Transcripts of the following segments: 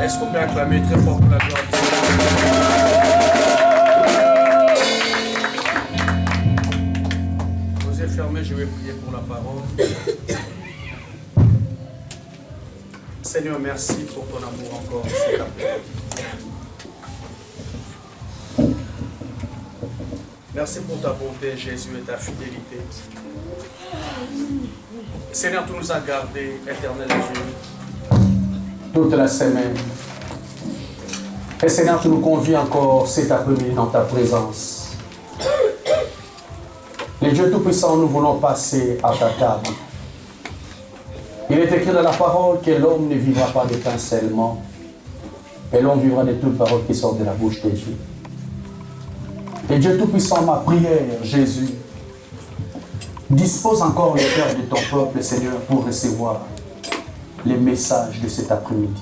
Est-ce qu'on peut acclamer très fort pour la gloire du Seigneur? Vous êtes fermés, je vais prier pour la parole. Seigneur, merci pour ton amour encore cet après-midi. Merci pour ta bonté, Jésus, et ta fidélité. Seigneur, tu nous as gardés, éternel Dieu, toute la semaine. Et Seigneur, tu nous convies encore cet après-midi dans ta présence. Les dieux Tout-Puissants, nous voulons passer à ta table. Il est écrit dans la parole que l'homme ne vivra pas de pain seulement, mais l'homme vivra de toutes paroles qui sortent de la bouche de Dieu. Et Dieu Tout-Puissant, ma prière, Jésus, dispose encore le cœur de ton peuple, Seigneur, pour recevoir les messages de cet après-midi.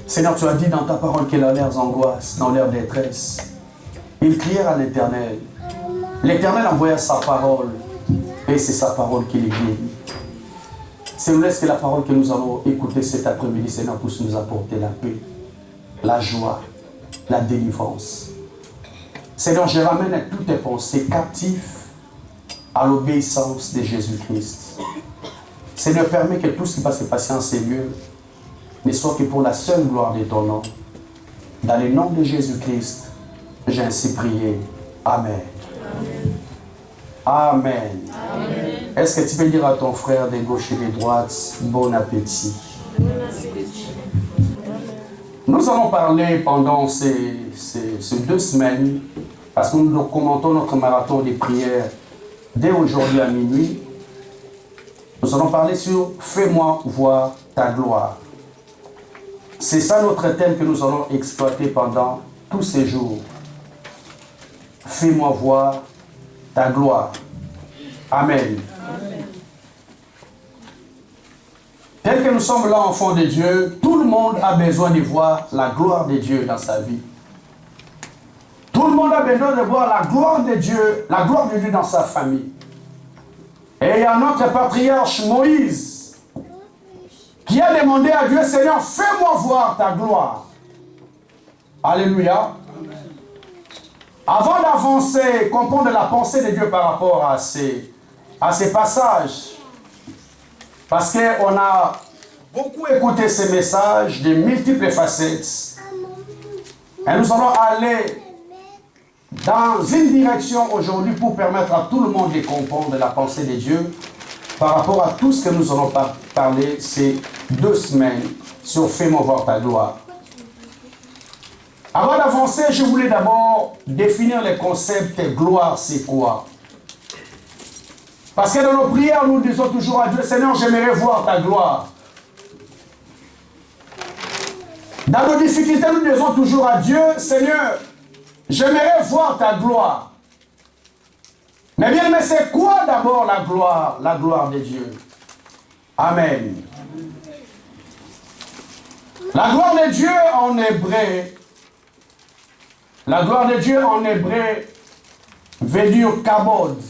Seigneur, tu as dit dans ta parole que dans leurs angoisses, dans leur détresse, ils crièrent à l'Éternel. L'Éternel envoya sa parole, et c'est sa parole qui les guérit. Seigneur, laisse que la parole que nous allons écouter cet après-midi, Seigneur, puisse nous apporter la paix, la joie, la délivrance. Seigneur, je ramène toutes tes pensées captives à l'obéissance de Jésus-Christ. Seigneur, permets que tout ce qui va se passer en ces lieux ne soit que pour la seule gloire de ton nom. Dans le nom de Jésus-Christ, j'ai ainsi prié. Amen. Amen. Amen. Est-ce que tu peux dire à ton frère de gauche et de droite, bon appétit? Bon appétit. Nous allons parler pendant ces 2 semaines, parce que nous commentons notre marathon de prières dès aujourd'hui à minuit. Nous allons parler sur « Fais-moi voir ta gloire ». C'est ça notre thème que nous allons exploiter pendant tous ces jours. « Fais-moi voir ta gloire ». Amen. Amen. Tel que nous sommes là, enfants de Dieu, tout le monde a besoin de voir la gloire de Dieu dans sa vie. Tout le monde a besoin de voir la gloire de Dieu dans sa famille. Et il y a notre patriarche Moïse qui a demandé à Dieu, Seigneur, fais-moi voir ta gloire. Alléluia. Amen. Avant d'avancer, comprendre la pensée de Dieu par rapport à ces passages, parce qu'on a beaucoup écouté ces messages de multiples facettes, et nous allons aller dans une direction aujourd'hui pour permettre à tout le monde de comprendre la pensée de Dieu par rapport à tout ce que nous allons parler ces 2 semaines sur Fais-moi voir ta gloire. Avant d'avancer, je voulais d'abord définir le concept gloire, c'est quoi? Parce que dans nos prières, nous disons toujours à Dieu, Seigneur, j'aimerais voir ta gloire. Dans nos difficultés, nous disons toujours à Dieu, Seigneur, j'aimerais voir ta gloire. Mais bien, mais c'est quoi d'abord la gloire de Dieu? Amen. La gloire de Dieu en hébreu, veut dire kabod.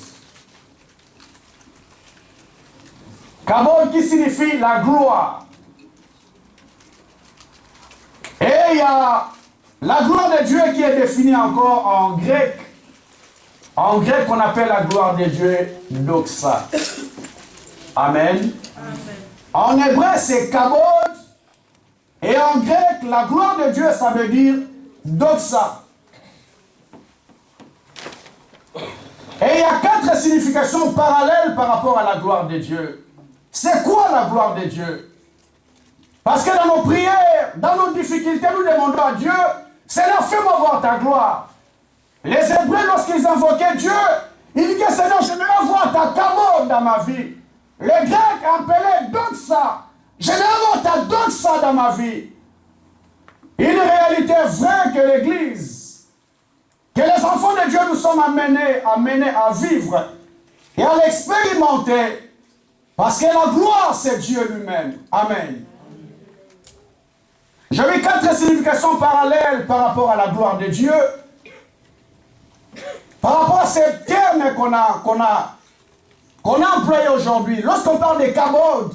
Kabod qui signifie la gloire. Et il y a la gloire de Dieu qui est définie encore en grec. En grec, on appelle la gloire de Dieu doxa. Amen. Amen. En hébreu, c'est kabod. Et en grec, la gloire de Dieu, ça veut dire doxa. Et il y a 4 significations parallèles par rapport à la gloire de Dieu. C'est quoi la gloire de Dieu? Parce que dans nos prières, dans nos difficultés, nous demandons à Dieu, Seigneur, fais-moi voir ta gloire. Les Hébreux, lorsqu'ils invoquaient Dieu, ils disaient, Seigneur, j'aimerais voir ta kabod dans ma vie. Les Grecs appelaient doxa. J'aimerais voir ta doxa dans ma vie. Une réalité vraie que l'Église, que les enfants de Dieu nous sommes amenés à vivre et à l'expérimenter. Parce que la gloire, c'est Dieu lui-même. Amen. J'ai mis 4 significations parallèles par rapport à la gloire de Dieu. Par rapport à ces termes qu'on a employés aujourd'hui. Lorsqu'on parle de kabod,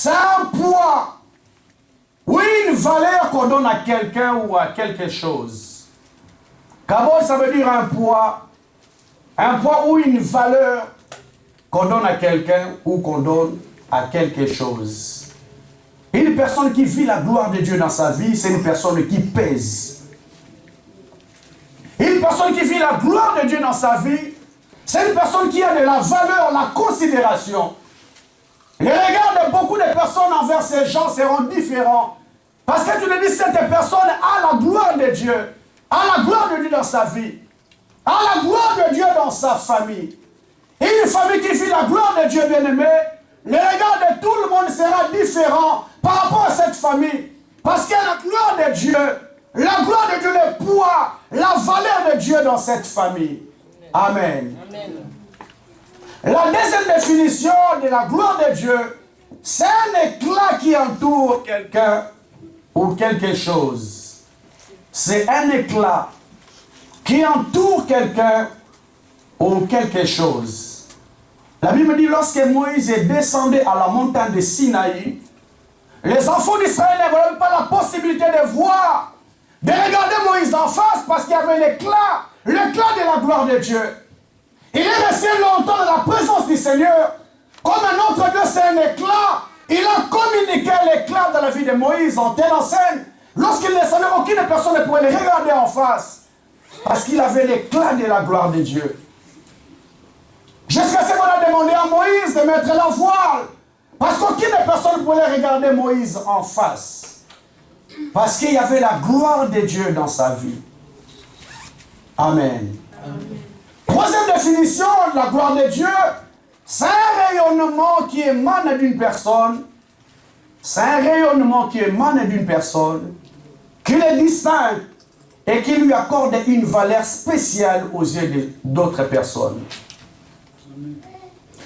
c'est un poids ou une valeur qu'on donne à quelqu'un ou à quelque chose. Kabod, ça veut dire un poids ou une valeur qu'on donne à quelqu'un ou qu'on donne à quelque chose. Une personne qui vit la gloire de Dieu dans sa vie, c'est une personne qui pèse. Une personne qui vit la gloire de Dieu dans sa vie, c'est une personne qui a de la valeur, la considération. Les regards de beaucoup de personnes envers ces gens seront différents. Parce que tu te dis, cette personne a la gloire de Dieu, a la gloire de Dieu dans sa vie, a la gloire de Dieu dans sa famille. Et une famille qui vit la gloire de Dieu, bien-aimé, le regard de tout le monde sera différent par rapport à cette famille. Parce qu'il y a la gloire de Dieu, le poids, la valeur de Dieu dans cette famille. Amen. Amen. La deuxième définition de la gloire de Dieu, c'est un éclat qui entoure quelqu'un ou quelque chose. C'est un éclat qui entoure quelqu'un ou quelque chose. La Bible dit, lorsque Moïse est descendu à la montagne de Sinaï, les enfants d'Israël n'avaient pas la possibilité de voir, de regarder Moïse en face parce qu'il y avait l'éclat de la gloire de Dieu. Il est resté longtemps dans la présence du Seigneur. Comme un autre Dieu, c'est un éclat. Il a communiqué l'éclat dans la vie de Moïse en telle enseigne. Lorsqu'il descendait, aucune personne ne pouvait le regarder en face. Parce qu'il avait l'éclat de la gloire de Dieu. Jusqu'à ce qu'on a demandé à Moïse de mettre la voile. Parce qu'aucune personne ne pouvait regarder Moïse en face. Parce qu'il y avait la gloire de Dieu dans sa vie. Amen. Amen. Troisième définition de la gloire de Dieu, c'est un rayonnement qui émane d'une personne. C'est un rayonnement qui émane d'une personne, qui le distingue et qui lui accorde une valeur spéciale aux yeux d'autres personnes.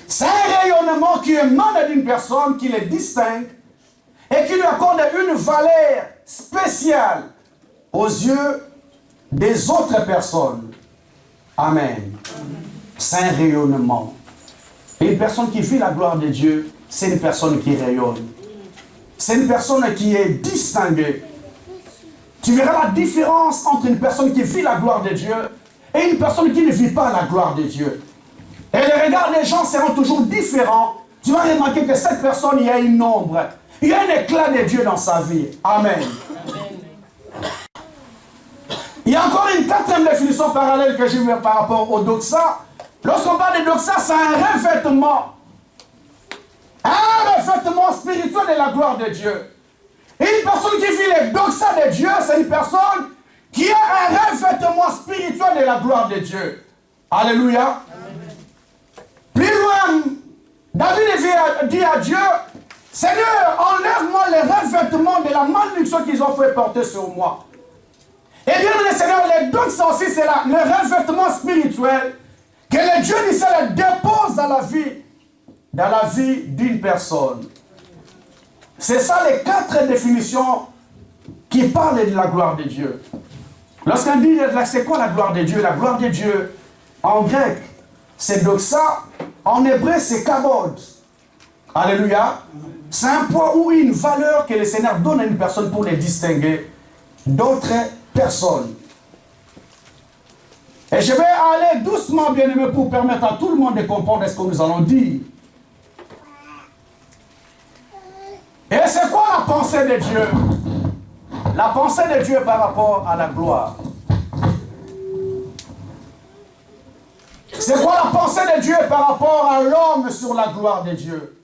C'est un rayonnement qui émane d'une personne, qui le distingue et qui lui accorde une valeur spéciale aux yeux des autres personnes. Amen. C'est un rayonnement. Et une personne qui vit la gloire de Dieu, c'est une personne qui rayonne. C'est une personne qui est distinguée. Tu verras la différence entre une personne qui vit la gloire de Dieu et une personne qui ne vit pas la gloire de Dieu. Et les regards des gens seront toujours différents. Tu vas remarquer que cette personne, il y a une ombre. Il y a un éclat de Dieu dans sa vie. Amen. Il y a encore une quatrième définition parallèle que j'ai vue par rapport au doxa. Lorsqu'on parle de doxa, c'est un revêtement. Un revêtement spirituel de la gloire de Dieu. Et une personne qui vit les doxa de Dieu, c'est une personne qui a un revêtement spirituel de la gloire de Dieu. Alléluia. Plus loin, David dit à Dieu, Seigneur, enlève-moi les revêtements de la malédiction qu'ils ont fait porter sur moi. Et bien, le Seigneur, les doxa aussi, c'est le revêtement spirituel que le Dieu du ciel dépose dans la vie d'une personne. C'est ça les 4 définitions qui parlent de la gloire de Dieu. Lorsqu'on dit, c'est quoi la gloire de Dieu? La gloire de Dieu, en grec, c'est doxa. En hébreu, c'est kabod. Alléluia. C'est un poids ou une valeur que le Seigneur donne à une personne pour les distinguer d'autres personnes. Et je vais aller doucement, bien-aimé, pour permettre à tout le monde de comprendre ce que nous allons dire. Et c'est quoi la pensée de Dieu? La pensée de Dieu par rapport à la gloire. C'est quoi la pensée de Dieu par rapport à l'homme sur la gloire de Dieu?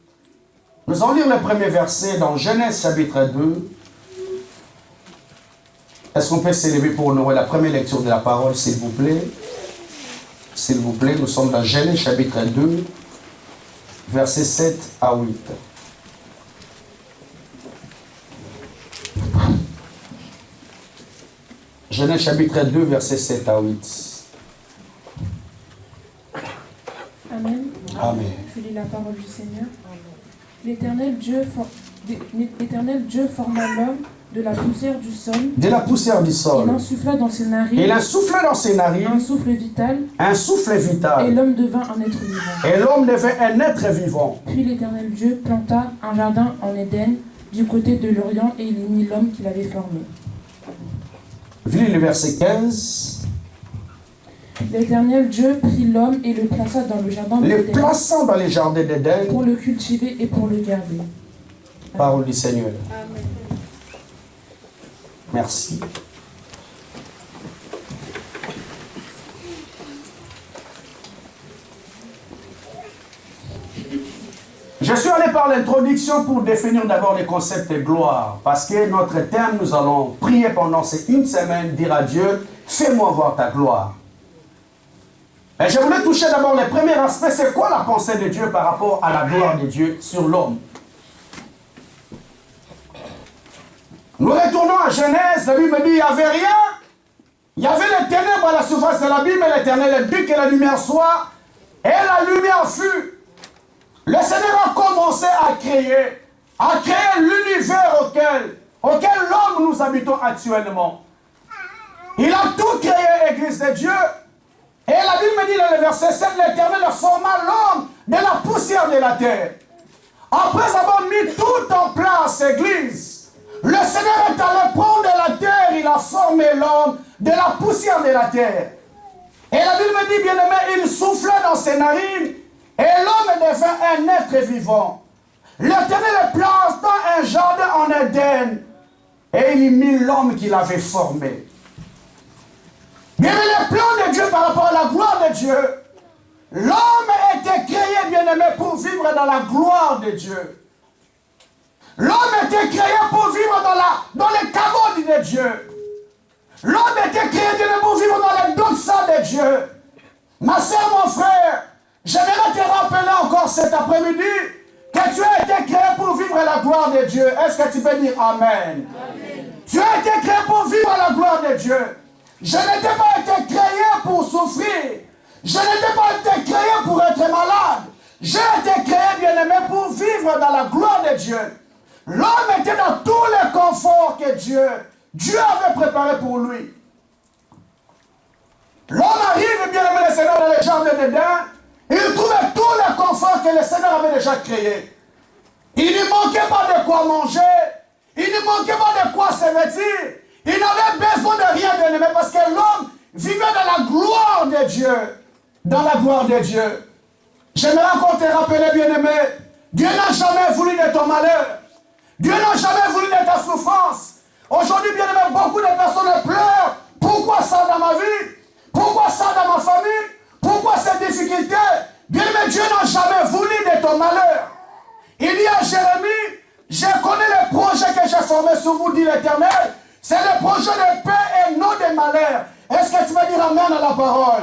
Nous allons lire le premier verset dans Genèse chapitre 2. Est-ce qu'on peut s'élever pour honorer la première lecture de la parole, s'il vous plaît? S'il vous plaît, nous sommes dans Genèse chapitre 2, versets 7 à 8. Genèse chapitre 2, versets 7 à 8. Amen. Amen. Je lis la parole du Seigneur. L'Éternel Dieu forma l'homme de la poussière du sol. De la poussière du sol. Il insouffla dans ses narines. Il insouffla dans ses narines. Un souffle vital. Un souffle vital. Et l'homme devint un être vivant. Et l'homme devint un être vivant. Puis l'Éternel Dieu planta un jardin en Éden, du côté de l'Orient, et il y mit l'homme qu'il avait formé. Lis le verset 15. L'Éternel Dieu prit l'homme et le plaça dans le jardin Le d'Éden, plaçant dans les jardins d'Éden. pour le cultiver et pour le garder. Parole du Seigneur. Amen. Merci. Je suis allé par l'introduction pour définir d'abord les concepts de gloire. Parce que notre thème, nous allons prier pendant ces une semaine, dire à Dieu, fais-moi voir ta gloire. Et je voulais toucher d'abord le premier aspect, c'est quoi la pensée de Dieu par rapport à la gloire de Dieu sur l'homme. Nous retournons à Genèse, la Bible dit, il n'y avait rien. Il y avait les ténèbres à la surface de l'abîme, et l'Éternel a dit que la lumière soit, et la lumière fut. Le Seigneur a commencé à créer l'univers auquel l'homme nous habitons actuellement. Il a tout créé, Église de Dieu. Et la Bible dit dans le verset 7, l'Éternel forma l'homme de la poussière de la terre. Après avoir mis tout en place, Église, le Seigneur est allé prendre la terre, il a formé l'homme de la poussière de la terre. Et la Bible dit, bien aimé, il souffla dans ses narines, et l'homme devint un être vivant. L'Éternel place dans un jardin en Éden, et il y mit l'homme qu'il avait formé. Bien aimé, le plan de Dieu par rapport à la gloire de Dieu, l'homme était créé, bien aimé, pour vivre dans la gloire de Dieu. L'homme était créé pour vivre dans les cabots de Dieu. L'homme était créé pour vivre dans les doxas de Dieu. Ma soeur, mon frère, j'aimerais te rappeler encore cet après-midi que tu as été créé pour vivre la gloire de Dieu. Est-ce que tu peux dire Amen? Amen. Tu as été créé pour vivre la gloire de Dieu. Je n'étais pas été créé pour souffrir. Je n'étais pas été créé pour être malade. J'ai été créé, bien-aimé, pour vivre dans la gloire de Dieu. L'homme était dans tous les conforts que Dieu avait préparé pour lui. L'homme arrive, bien-aimé, le Seigneur, dans les jardins d'Éden. Il trouvait tous les conforts que le Seigneur avait déjà créés. Il ne manquait pas de quoi manger. Il ne manquait pas de quoi se vêtir. Il n'avait besoin de rien, bien-aimé, parce que l'homme vivait dans la gloire de Dieu. Dans la gloire de Dieu. J'aimerais encore te rappeler, bien-aimé, Dieu n'a jamais voulu de ton malheur. Dieu n'a jamais voulu de ta souffrance. Aujourd'hui, bien-aimé, beaucoup de personnes pleurent. Pourquoi ça dans ma vie? Pourquoi ça dans ma famille? Pourquoi cette difficulté? Bien-aimé, Dieu n'a jamais voulu de ton malheur. Il dit à Jérémie, je connais les projets que j'ai formés sur vous, dit l'Éternel. C'est le projet de paix et non de malheur. Est-ce que tu vas dire Amen à la parole?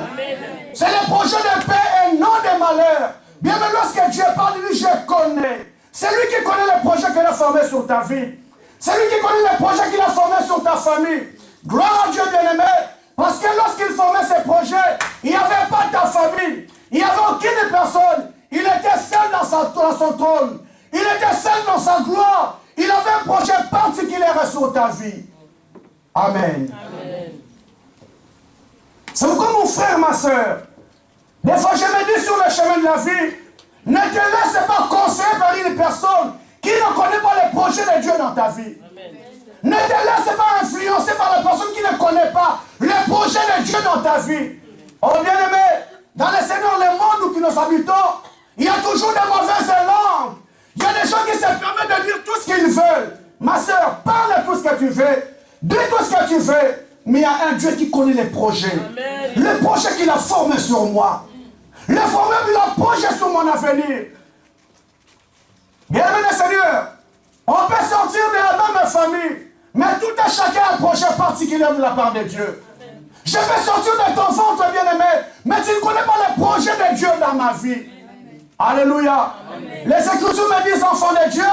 C'est le projet de paix et non de malheur. Bien, mais lorsque Dieu parle, il dit, je connais. C'est lui qui connaît les projets qu'il a formés sur ta vie. C'est lui qui connaît les projets qu'il a formés sur ta famille. Gloire à Dieu, bien-aimé. Parce que lorsqu'il formait ces projets, il n'y avait pas ta famille. Il n'y avait aucune personne. Il était seul dans son trône. Il était seul dans sa gloire. Il avait un projet particulier sur ta vie. Amen. Amen. C'est pourquoi mon frère, ma soeur, des fois je me dis sur le chemin de la vie, ne te laisse pas conseiller par une personne qui ne connaît pas les projets de Dieu dans ta vie. Amen. Ne te laisse pas influencer par la personne qui ne connaît pas les projets de Dieu dans ta vie. Oh bien-aimé, dans le Seigneur, le monde où nous habitons, il y a toujours des mauvaises langues. Il y a des gens qui se permettent de dire tout ce qu'ils veulent. Ma soeur, parle tout ce que tu veux. Dis tout ce que tu veux. Mais il y a un Dieu qui connaît les projets. Amen. Le projet qu'il a formé sur moi. Le projet qu'il a projeté sur mon avenir. Bien-aimé Seigneur, on peut sortir de la même famille, mais tout à chacun a un projet particulier de la part de Dieu. Amen. Je peux sortir de ton ventre, bien-aimé, mais tu ne connais pas le projet de Dieu dans ma vie. Amen. Alléluia. Amen. Les Écritures me disent, enfants de Dieu,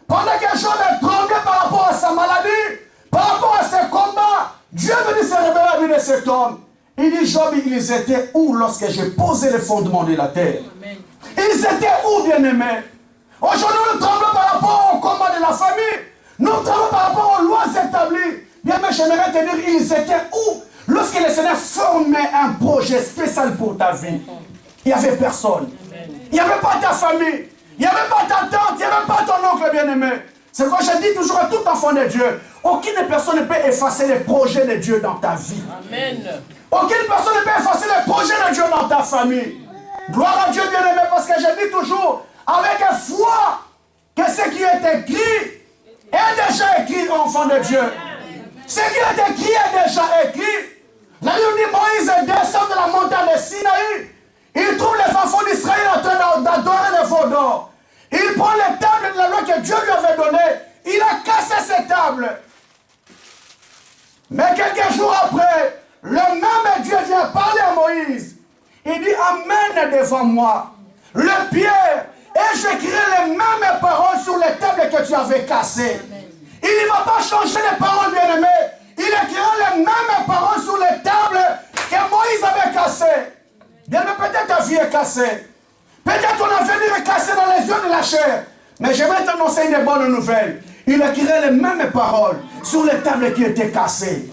pendant que Job est tremblé par rapport à sa maladie, par rapport à ses combats, Dieu me dit se révéler à la vie de cet homme. Il dit, Job, ils étaient où lorsque j'ai posé les fondements de la terre? Amen. Ils étaient où, bien-aimés? Aujourd'hui, nous tremblons par rapport au combat de la famille. Nous travaillons par rapport aux lois établies. Bien, mais j'aimerais te dire, ils étaient où? Lorsque le Seigneur formait un projet spécial pour ta vie, il n'y avait personne. Il n'y avait pas ta famille. Il n'y avait pas ta tante. Il n'y avait pas ton oncle bien-aimé. C'est quoi je dis toujours à tout enfant de Dieu. Aucune personne ne peut effacer les projets de Dieu dans ta vie. Amen. Aucune personne ne peut effacer les projets de Dieu dans ta famille. Gloire à Dieu bien-aimé, parce que je dis toujours, avec foi, que ce qui est écrit est déjà écrit, enfant de Dieu. Ce qui est écrit est déjà écrit. La Bible dit Moïse descend de la montagne de Sinaï. Il trouve les enfants d'Israël en train d'adorer les veaux d'or. Il prend les tables de la loi que Dieu lui avait données. Il a cassé ces tables. Mais quelques jours après, le même Dieu vient parler à Moïse. Il dit, amène devant moi le pierre et j'écrirai les mêmes paroles sur les tables que tu avais cassées. Il ne va pas changer les paroles, bien-aimés. Il écrira les mêmes paroles sur les tables que Moïse avait cassées. Bien, mais peut-être ta vie est cassée. Peut-être ton avenir est cassé dans les yeux de la chair. Mais je vais t'annoncer une bonne nouvelle. Il écrirait les mêmes paroles sur les tables qui étaient cassées.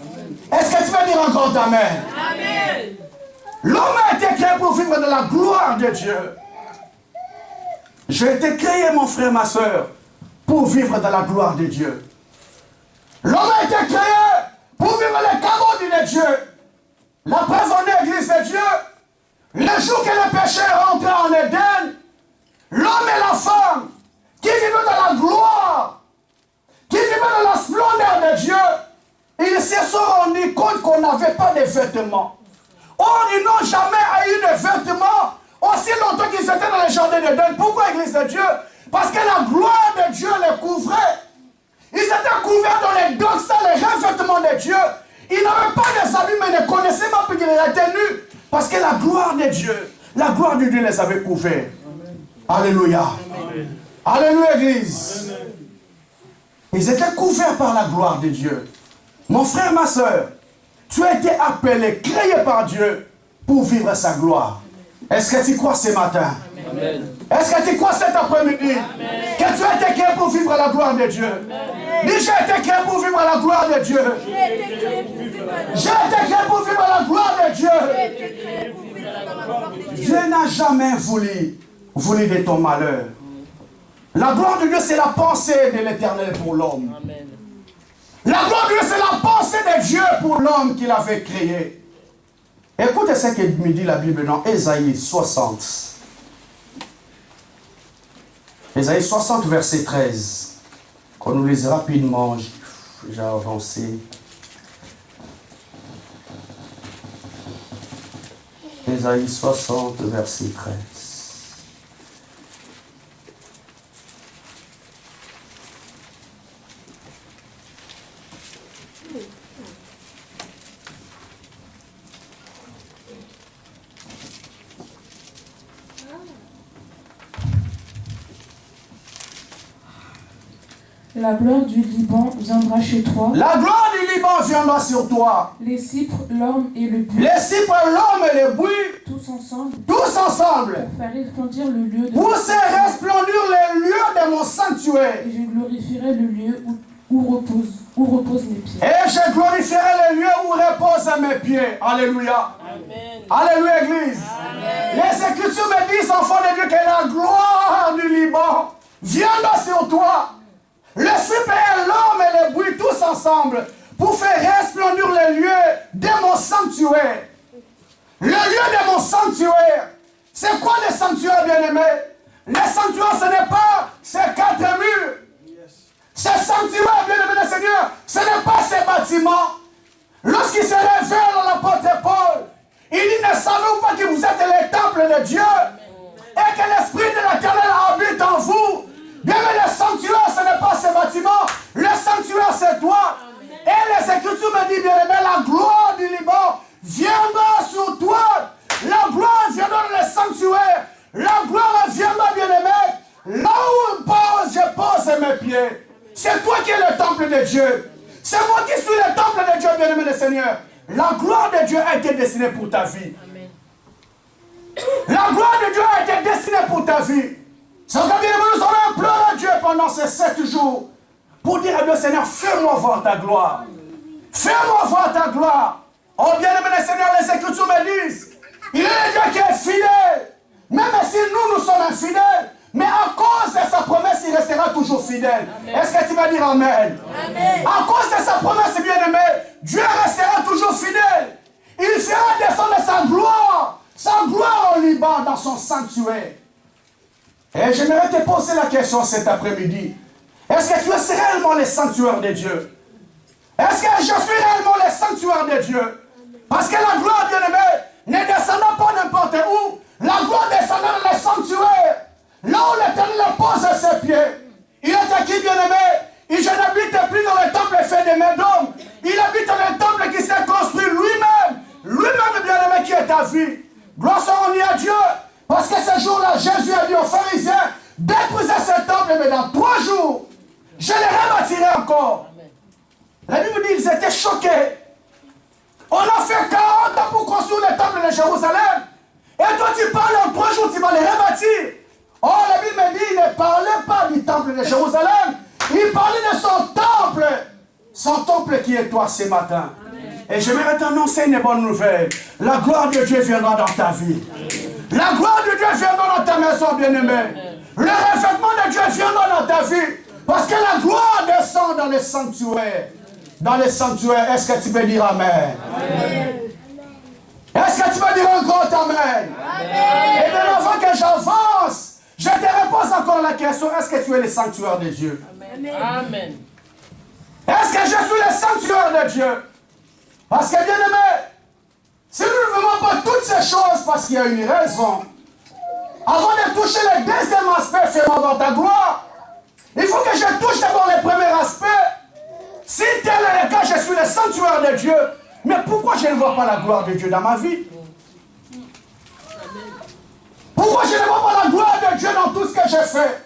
Est-ce que tu vas dire encore amen? Amen. L'homme a été créé pour vivre de la gloire de Dieu. J'ai été créé, mon frère, ma soeur, pour vivre de la gloire de Dieu. L'homme a été créé pour vivre les cadeaux de Dieu. La preuve en est, Église de Dieu. Le jour que le péché est rentré en Éden, l'homme et la femme qui vivaient dans la gloire, qui vivaient dans la splendeur de Dieu, ils se sont rendus compte qu'on n'avait pas de vêtements. Or, ils n'ont jamais eu de vêtements aussi longtemps qu'ils étaient dans le jardin d'Éden. Pourquoi, Église de Dieu? Parce que la gloire de Dieu les couvrait. Ils étaient couverts dans les doxas, les revêtements de Dieu. Ils n'avaient pas de habits, mais ils ne connaissaient pas qu'ils étaient nus. Parce que la gloire de Dieu les avait couverts. Alléluia. Amen. Alléluia, Église. Amen. Ils étaient couverts par la gloire de Dieu. Mon frère, ma soeur, tu as été appelé, créé par Dieu pour vivre sa gloire. Est-ce que tu crois ce matin? Est-ce que tu crois cet après-midi que tu as été créé pour vivre la gloire de Dieu? Dis, j'ai été créé pour vivre la gloire de Dieu. J'ai été créé pour vivre la gloire de Dieu. Dieu n'a jamais voulu de ton malheur. La gloire de Dieu, c'est la pensée de l'Éternel pour l'homme. La gloire de Dieu, c'est la pensée de Dieu pour l'homme qu'il avait créé. Écoutez ce que me dit la Bible dans Ésaïe 60. Ésaïe 60, verset 13. Qu'on nous lise rapidement, j'ai avancé. Ésaïe 60, verset 13. La gloire du Liban viendra chez toi. La gloire du Liban viendra sur toi. Les cypres, l'orme et le buis. Les cypres, l'orme et le buis. Tous ensemble. Tous ensemble. Pour faire resplendir le lieu de... Pour faire resplendir le lieu de mon sanctuaire. Et je glorifierai le lieu où reposent mes pieds. Et je glorifierai le lieu où reposent mes pieds. Alléluia. Amen. Alléluia, Église. Amen. Les Écritures me disent, enfants de Dieu, que la gloire du Liban viendra sur toi. Le cypre et l'orme et le buis tous ensemble pour faire resplendir le lieu de mon sanctuaire. Le lieu de mon sanctuaire. C'est quoi le sanctuaire, bien-aimé? Le sanctuaire, ce n'est pas ces quatre murs. Ce sanctuaire, bien-aimé le Seigneur, ce n'est pas ces bâtiments. Lorsqu'il se révèle dans l'apôtre Paul, il dit, ne savez-vous pas que vous êtes les temples de Dieu et que l'Esprit de l'Éternel habite en vous? Bien, mais le sanctuaire, ce n'est pas ces bâtiments. Le sanctuaire, c'est toi. Et les Écritures me disent, bien aimé, la gloire du Liban viendra sur toi. La gloire viendra dans le sanctuaire. La gloire viendra, bien aimé, là où je pose mes pieds. C'est toi qui es le temple de Dieu. C'est moi qui suis le temple de Dieu, bien aimé le Seigneur. La gloire de Dieu a été destinée pour ta vie. La gloire de Dieu a été destinée pour ta vie. C'est que bien aimé, nous allons implorer Dieu pendant ces 7 jours pour dire à Dieu, Seigneur, fais-moi voir ta gloire. Fais-moi voir ta gloire. Oh bien-aimé le Seigneur, les Écritures me disent, il est le Dieu qui est fidèle. Même si nous sommes infidèles, mais à cause de sa promesse, il restera toujours fidèle. Est-ce que tu vas dire Amen? Amen. À cause de sa promesse, bien-aimé, Dieu restera toujours fidèle. Il fera descendre sa gloire au Liban, dans son sanctuaire. Et j'aimerais te poser la question cet après-midi. Est-ce que tu es réellement le sanctuaire de Dieu? Est-ce que je suis réellement le sanctuaire de Dieu? Parce que la gloire, bien-aimée, ne descendant pas n'importe où. La gloire descendant dans le sanctuaire. Là où l'Éternel pose ses pieds. Il est qui, bien-aimé? Je n'habite plus dans le temple fait de mes dômes. Il habite dans le temple qui s'est construit lui-même. Lui-même, bien-aimé, qui est à vie. Gloire soit rendue à Dieu. Parce que ce jour-là, Jésus a dit aux pharisiens, détruisez ce temple, mais dans 3 jours, je le rebâtirai encore. La Bible dit qu'ils étaient choqués. On a fait 40 ans pour construire le temple de Jérusalem. Et toi, tu parles en 3 jours, tu vas le rebâtir. Oh, la Bible me dit, il ne parlait pas du temple de Jérusalem. Il parlait de son temple. Son temple qui est toi ce matin. Amen. Et j'aimerais t'annoncer une bonne nouvelle. La gloire de Dieu viendra dans ta vie. La gloire de Dieu viendra dans ta maison, bien-aimée. Le revêtement de Dieu viendra dans ta vie. Parce que la gloire descend dans les sanctuaires. Dans les sanctuaires, est-ce que tu peux dire Amen? Amen. Est-ce que tu peux dire un grand Amen? Amen. Et bien avant que j'avance, je te repose encore la question, est-ce que tu es le sanctuaire de Dieu? Amen. Amen. Est-ce que je suis le sanctuaire de Dieu? Parce que bien aimé, si nous ne faisons pas toutes ces choses parce qu'il y a une raison, avant de toucher le deuxième aspect, fais-moi voir ta gloire, il faut que je touche d'abord le premier aspect. Si tel est le cas, je suis le sanctuaire de Dieu. Mais pourquoi je ne vois pas la gloire de Dieu dans ma vie? Pourquoi je ne vois pas la gloire de Dieu dans tout ce que je fais?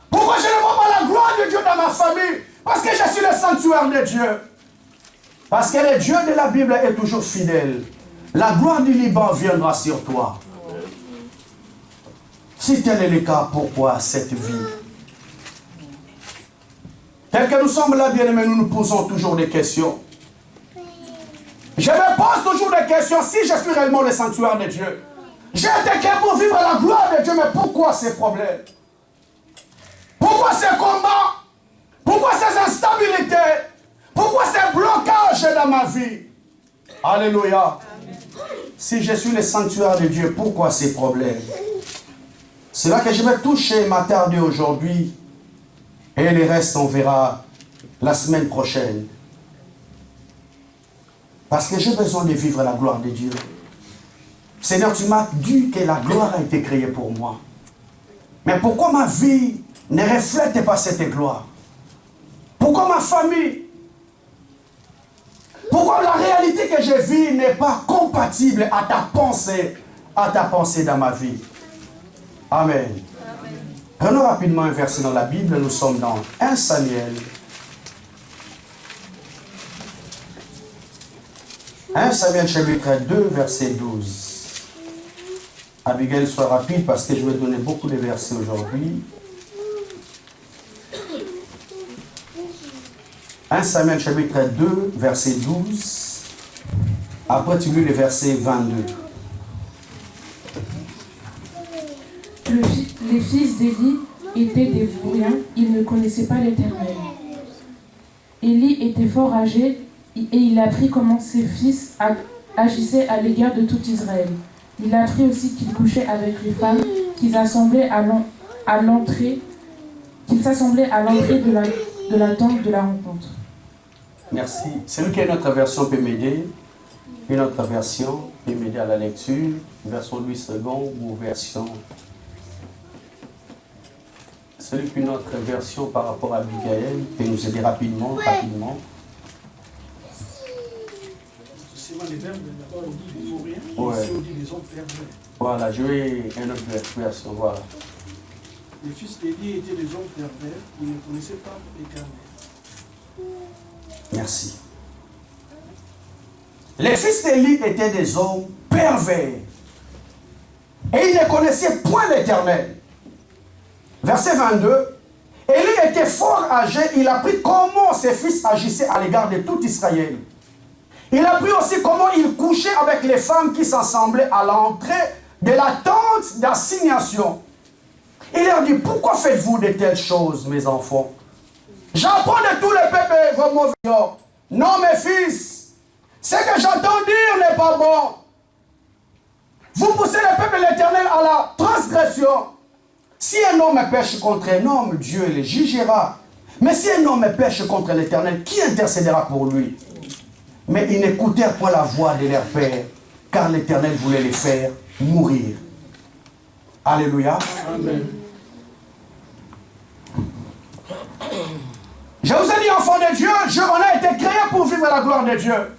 Pourquoi je ne vois pas la gloire de Dieu dans ma famille? Parce que je suis le sanctuaire de Dieu. Parce que le Dieu de la Bible est toujours fidèle. La gloire du Liban viendra sur toi. Si tel est le cas, pourquoi cette vie? Tel que nous sommes là, bien-aimés, nous nous posons toujours des questions. Je me pose toujours des questions si je suis réellement le sanctuaire de Dieu. J'ai été créé pour vivre la gloire de Dieu, mais pourquoi ces problèmes? Pourquoi ces combats? Pourquoi ces instabilités? Pourquoi ces blocages dans ma vie? Alléluia. Si je suis le sanctuaire de Dieu, pourquoi ces problèmes? C'est là que je vais toucher, m'attarder aujourd'hui. Et le reste, on verra la semaine prochaine. Parce que j'ai besoin de vivre la gloire de Dieu. Seigneur, tu m'as dit que la gloire a été créée pour moi. Mais pourquoi ma vie ne reflète pas cette gloire? Pourquoi ma famille? Pourquoi la réalité que je vis n'est pas compatible à ta pensée dans ma vie? Amen. Prenons rapidement un verset dans la Bible. Nous sommes dans 1 Samuel. 1 Samuel chapitre 2, verset 12. Abigail, sois rapide parce que je vais donner beaucoup de versets aujourd'hui. 1 Samuel chapitre 2, verset 12. Après, tu lis le verset 22. Les fils d'Élie étaient des vauriens, ils ne connaissaient pas l'Éternel. Élie était fort âgé et il apprit comment ses fils agissaient à l'égard de tout Israël. Il apprit aussi qu'ils couchaient avec les femmes, qu'ils s'assemblaient à l'entrée de la tente de la rencontre. Merci. Celui qui a notre version peut m'aider. Une autre version peut m'aider à la lecture. Version Louis II ou version... Celui qui a une autre version par rapport à Abigail peut nous aider rapidement. Ouais. Voilà, je vais une autre version, voilà. Les fils d'Élie étaient des hommes pervers, ils ne connaissaient pas l'Éternel. Merci. Les fils d'Élie étaient des hommes pervers. Et ils ne connaissaient point l'Éternel. Verset 22. Élie était fort âgé, il a appris comment ses fils agissaient à l'égard de tout Israël. Il a appris aussi comment il couchait avec les femmes qui s'assemblaient à l'entrée de la tente d'assignation. Il leur dit, pourquoi faites-vous de telles choses, mes enfants? J'apprends de tous les peuples vos mauvais jours. Non, mes fils, ce que j'entends dire n'est pas bon. Vous poussez le peuple de l'Éternel à la transgression. Si un homme pêche contre un homme, Dieu le jugera. Mais si un homme pêche contre l'Éternel, qui intercédera pour lui? Mais ils n'écoutèrent pas la voix de leur père, car l'Éternel voulait les faire mourir. Alléluia. Amen. Je vous ai dit, enfants de Dieu, on a été créé pour vivre la gloire de Dieu.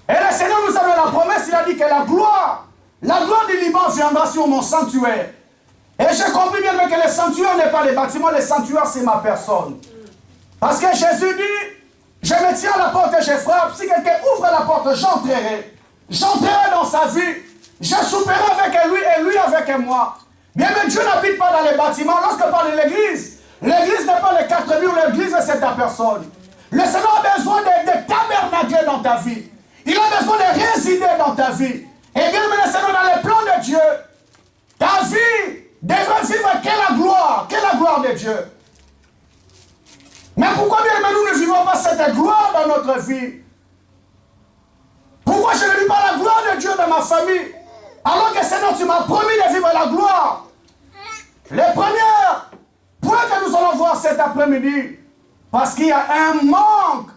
Et le Seigneur nous a donné la promesse, il a dit que la gloire du Liban viendra sur mon sanctuaire. Et j'ai compris bien que le sanctuaire n'est pas les bâtiments, le sanctuaire c'est ma personne. Parce que Jésus dit, je me tiens à la porte et je frappe, si quelqu'un ouvre la porte, j'entrerai. J'entrerai dans sa vie, je souperai avec lui et lui avec moi. Bien mais Dieu n'habite pas dans les bâtiments. Lorsqu'on parle de l'église, l'église n'est pas les quatre murs, l'église c'est ta personne. Le Seigneur a besoin de tabernacler dans ta vie. Il a besoin de résider dans ta vie. Et bien le Seigneur, dans les plans de Dieu, ta vie devrait vivre que la gloire de Dieu. Mais pourquoi bien nous ne vivons pas cette gloire dans notre vie? Pourquoi je ne vis pas la gloire de Dieu dans ma famille? Alors que Seigneur, tu m'as promis de vivre la gloire. Les premiers points que nous allons voir cet après-midi, parce qu'il y a un manque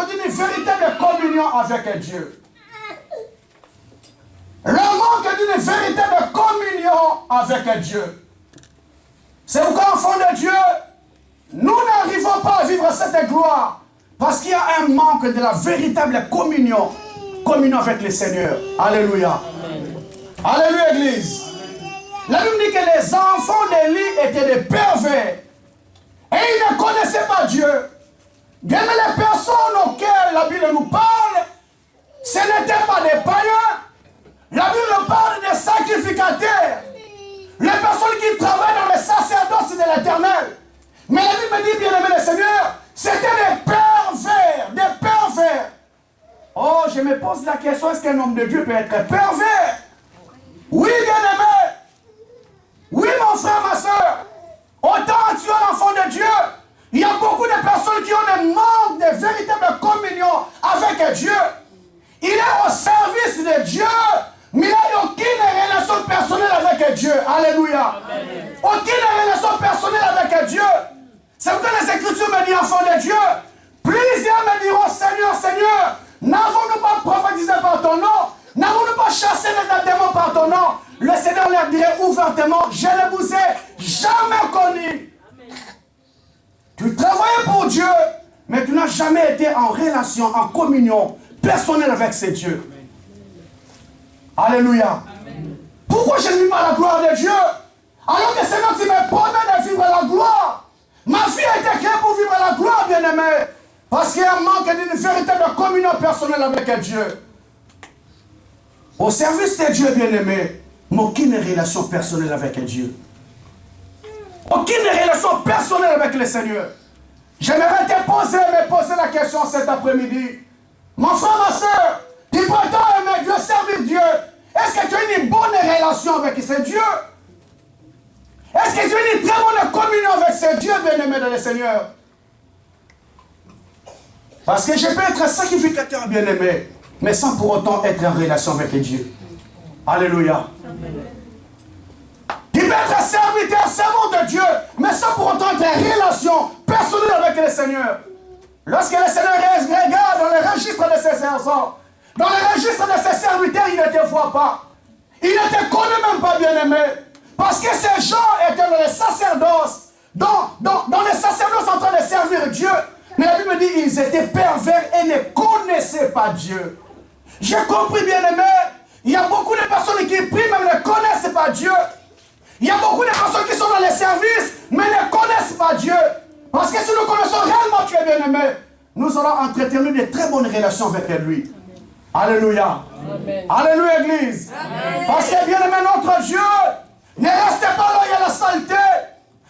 d'une véritable communion avec Dieu. Le manque d'une véritable communion avec Dieu. C'est pourquoi, enfants de Dieu, nous n'arrivons pas à vivre cette gloire parce qu'il y a un manque de la véritable communion avec le Seigneur. Alléluia. Amen. Alléluia, Église. La Bible dit que les enfants d'Élie étaient des pervers et ils ne connaissaient pas Dieu. Bien, mais les personnes auxquelles la Bible nous parle, ce n'étaient pas des païens. La Bible parle des sacrificateurs. Les personnes qui travaillent dans le sacerdoce de l'Éternel. Mais la Bible dit, bien aimé le Seigneur, c'était des pervers, des pervers. Oh, je me pose la question, est-ce qu'un homme de Dieu peut être pervers? Oui, bien aimé. Oui, mon frère, ma soeur. Autant tu es l'enfant de Dieu, il y a beaucoup de personnes qui ont un manque de véritable communion avec Dieu. Il est au service de Dieu, mais il n'a aucune relation personnelle avec Dieu. Alléluia. Amen. Aucune relation personnelle avec Dieu. C'est pourquoi les Écritures me disent, enfants de Dieu, plusieurs me diront, Seigneur, Seigneur, n'avons-nous pas prophétisé par ton nom? N'avons-nous pas chassé les démons par ton nom? Le Seigneur leur dirait ouvertement, je ne vous ai jamais connu. Tu travaillais pour Dieu, mais tu n'as jamais été en relation, en communion personnelle avec ce Dieu. Alléluia. Amen. Pourquoi je ne vis pas la gloire de Dieu? Alors que Seigneur, tu me promets de vivre la gloire. Ma vie a été créée pour vivre la gloire, bien-aimé. Parce qu'il y a un manque d'une véritable communion personnelle avec Dieu. Au service de Dieu, bien-aimé, mais aucune relation personnelle avec Dieu. Aucune relation personnelle avec le Seigneur. J'aimerais te me poser la question cet après-midi. Mon frère, ma soeur, tu peux aimer Dieu, servir Dieu. Est-ce que tu as une bonne relation avec ce Dieu? Est-ce que tu as une très bonne communion avec ce Dieu, bien-aimé dans le Seigneur? Parce que je peux être sacrificateur, bien-aimé, mais sans pour autant être en relation avec Dieu. Alléluia. Amen. Tu peux être serviteur, servant de Dieu, mais sans pour autant être en relation personnelle avec le Seigneur. Lorsque le Seigneur regarde dans le registre de ses servants, dans le registre de ses serviteurs, il ne te voit pas. Il ne te connaît même pas, bien-aimé. Parce que ces gens étaient dans le sacerdoce, dans le sacerdoce en train de servir Dieu. Mais la Bible dit qu'ils étaient pervers et ne connaissaient pas Dieu. J'ai compris, bien-aimé. Il y a beaucoup de personnes qui prient, mais ne connaissent pas Dieu. Il y a beaucoup de personnes qui sont dans les services, mais ne connaissent pas Dieu. Parce que si nous connaissons réellement Dieu, bien-aimé, nous allons entretenir de très bonnes relations avec lui. Alléluia. Amen. Alléluia, Église. Amen. Parce que, bien-aimé, notre Dieu ne reste pas là, il y a la saleté.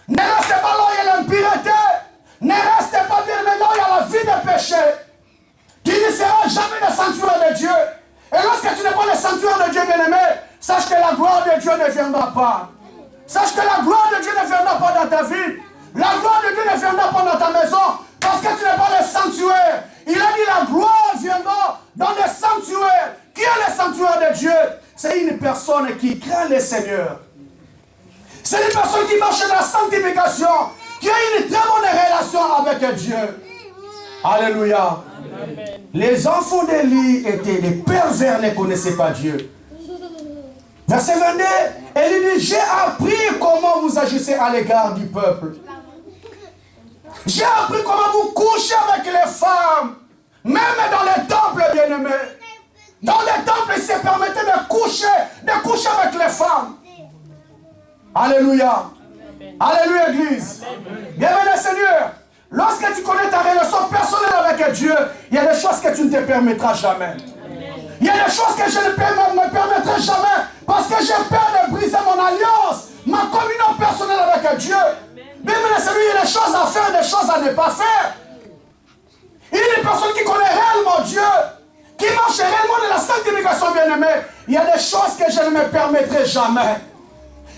Ne restez pas là où il y a l'impureté. Ne restez pas bien là où il y a la vie de péché. Tu ne seras jamais le sanctuaire de Dieu. Et lorsque tu n'es pas le sanctuaire de Dieu, bien-aimé, sache que la gloire de Dieu ne viendra pas. Sache que la gloire de Dieu ne viendra pas dans ta vie. La gloire de Dieu ne viendra pas dans ta maison. Parce que tu n'es pas le sanctuaire. Il a dit la gloire viendra dans le sanctuaire. Qui est le sanctuaire de Dieu? C'est une personne qui craint le Seigneur. C'est une personne qui marche dans la sanctification, qui a une très bonne relation avec Dieu. Alléluia. Amen. Les enfants d'Élie étaient des pervers, ne connaissaient pas Dieu. Verset 22, Élie dit, j'ai appris comment vous agissez à l'égard du peuple. J'ai appris comment vous couchez avec les femmes. Même dans les temples, bien-aimés. Dans les temples, il se permettait de coucher avec les femmes. Alléluia. Amen. Alléluia, Église. Bienvenue, Seigneur. Lorsque tu connais ta relation personnelle avec Dieu, il y a des choses que tu ne te permettras jamais. Il y a des choses que je ne me permettrai jamais parce que j'ai peur de briser mon alliance, ma communion personnelle avec Dieu. Bienvenue, Seigneur, il y a des choses à faire, des choses à ne pas faire. Il y a des personnes qui connaissent réellement Dieu, qui marchent réellement de la sanctification, bien-aimée. Il y a des choses que je ne me permettrai jamais.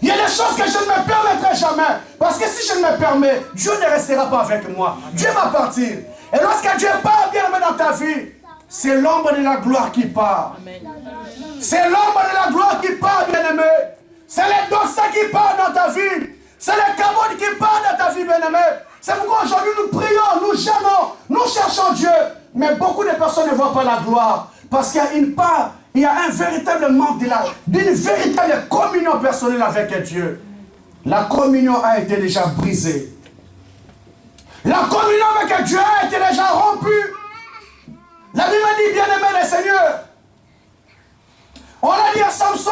Il y a des choses que je ne me permettrai jamais. Parce que si je ne me permets, Dieu ne restera pas avec moi. Dieu va partir. Et lorsque Dieu part, bien-aimé, dans ta vie, c'est l'ombre de la gloire qui part. C'est l'ombre de la gloire qui part, bien-aimé. C'est les doxas qui partent dans ta vie. C'est les cabots qui partent dans ta vie, bien-aimé. C'est pourquoi aujourd'hui nous prions, nous gênons, nous cherchons Dieu. Mais beaucoup de personnes ne voient pas la gloire. Parce qu'il y a une part, il y a un véritable manque d'une véritable communion personnelle avec Dieu. La communion a été déjà brisée. La communion avec Dieu a été déjà rompue. La Bible dit, bien-aimé le Seigneur, on a dit à Samson,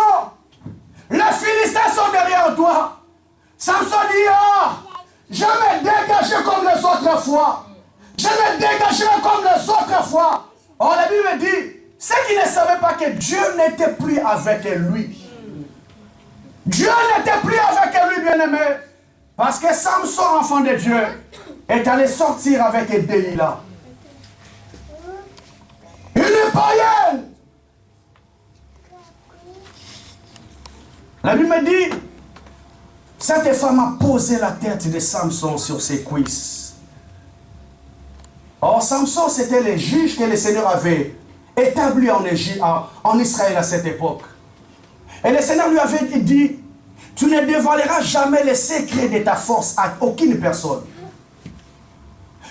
les Philistins sont derrière toi. Samson dit, ah, je me dégagerai comme les autres fois. Je me dégagerai comme les autres fois. Or la Bible dit, ceux qui ne savaient pas que Dieu n'était plus avec lui. Dieu n'était plus avec lui, bien-aimé. Parce que Samson, enfant de Dieu, est allé sortir avec Delilah. Une païenne. La Bible dit, cette femme a posé la tête de Samson sur ses cuisses. Or, Samson, c'était le juge que le Seigneur avait établi en Israël à cette époque. Et le Seigneur lui avait dit, tu ne dévoileras jamais les secrets de ta force à aucune personne.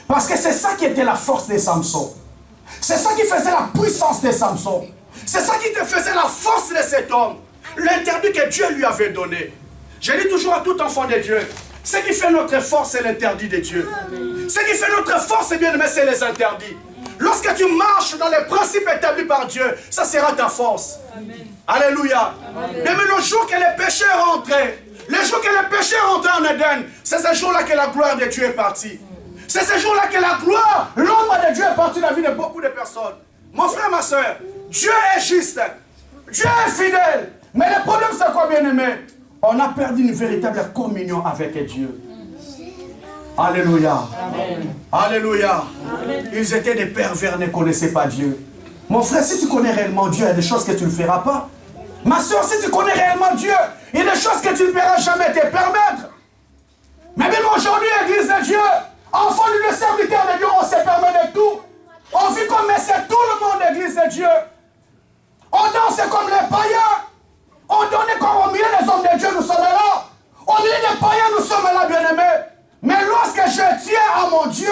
Parce que c'est ça qui était la force de Samson. C'est ça qui faisait la puissance de Samson. C'est ça qui te faisait la force de cet homme. L'interdit que Dieu lui avait donné. Je dis toujours à tout enfant de Dieu, ce qui fait notre force, c'est l'interdit de Dieu. Ce qui fait notre force, c'est bien, mais c'est les interdits. Lorsque tu marches dans les principes établis par Dieu, ça sera ta force. Amen. Alléluia. Amen. Même le jour que les péchés rentraient, le jour que les péchés rentraient en Éden, c'est ce jour-là que la gloire de Dieu est partie. C'est ce jour-là que la gloire, l'ombre de Dieu est partie de la vie de beaucoup de personnes. Mon frère, ma soeur, Dieu est juste. Dieu est fidèle. Mais le problème, c'est quoi, bien-aimé? On a perdu une véritable communion avec Dieu. Alléluia. Amen. Alléluia. Amen. Ils étaient des pervers, ne connaissaient pas Dieu. Mon frère, si tu connais réellement Dieu, il y a des choses que tu ne feras pas. Ma soeur, si tu connais réellement Dieu, il y a des choses que tu ne pourras jamais te permettre. Mais même aujourd'hui, Église de Dieu, enfant du serviteur de Dieu, on se permet de tout. On vit comme c'est tout le monde, Église de Dieu. On danse comme les païens. On donne comme au milieu des hommes de Dieu, nous sommes là. Au milieu des païens, nous sommes là, bien-aimés. Mais lorsque je tiens à mon Dieu,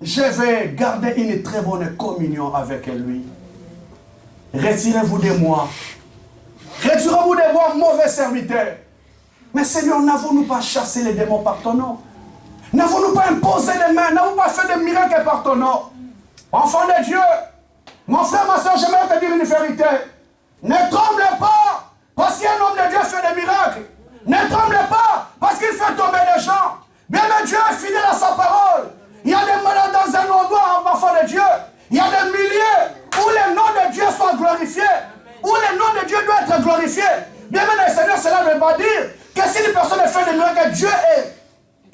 je vais garder une très bonne communion avec lui. Retirez-vous de moi. Retirez-vous de moi, mauvais serviteur. Mais Seigneur, n'avons-nous pas chassé les démons par ton nom? N'avons-nous pas imposé les mains? N'avons-nous pas fait des miracles par ton nom? Enfant de Dieu, mon frère, ma soeur, j'aimerais te dire une vérité. Ne tremble pas parce qu'un homme de Dieu fait des miracles. Ne tremble pas parce qu'il fait tomber les gens. Bien, mais Dieu est fidèle à sa parole. Il y a des malades dans un endroit, enfant de Dieu. Il y a des milliers où le nom de Dieu soit glorifié. Où le nom de Dieu doit être glorifié. Bien, mais le Seigneur, cela ne veut pas dire que si une personne fait des miracles, Dieu est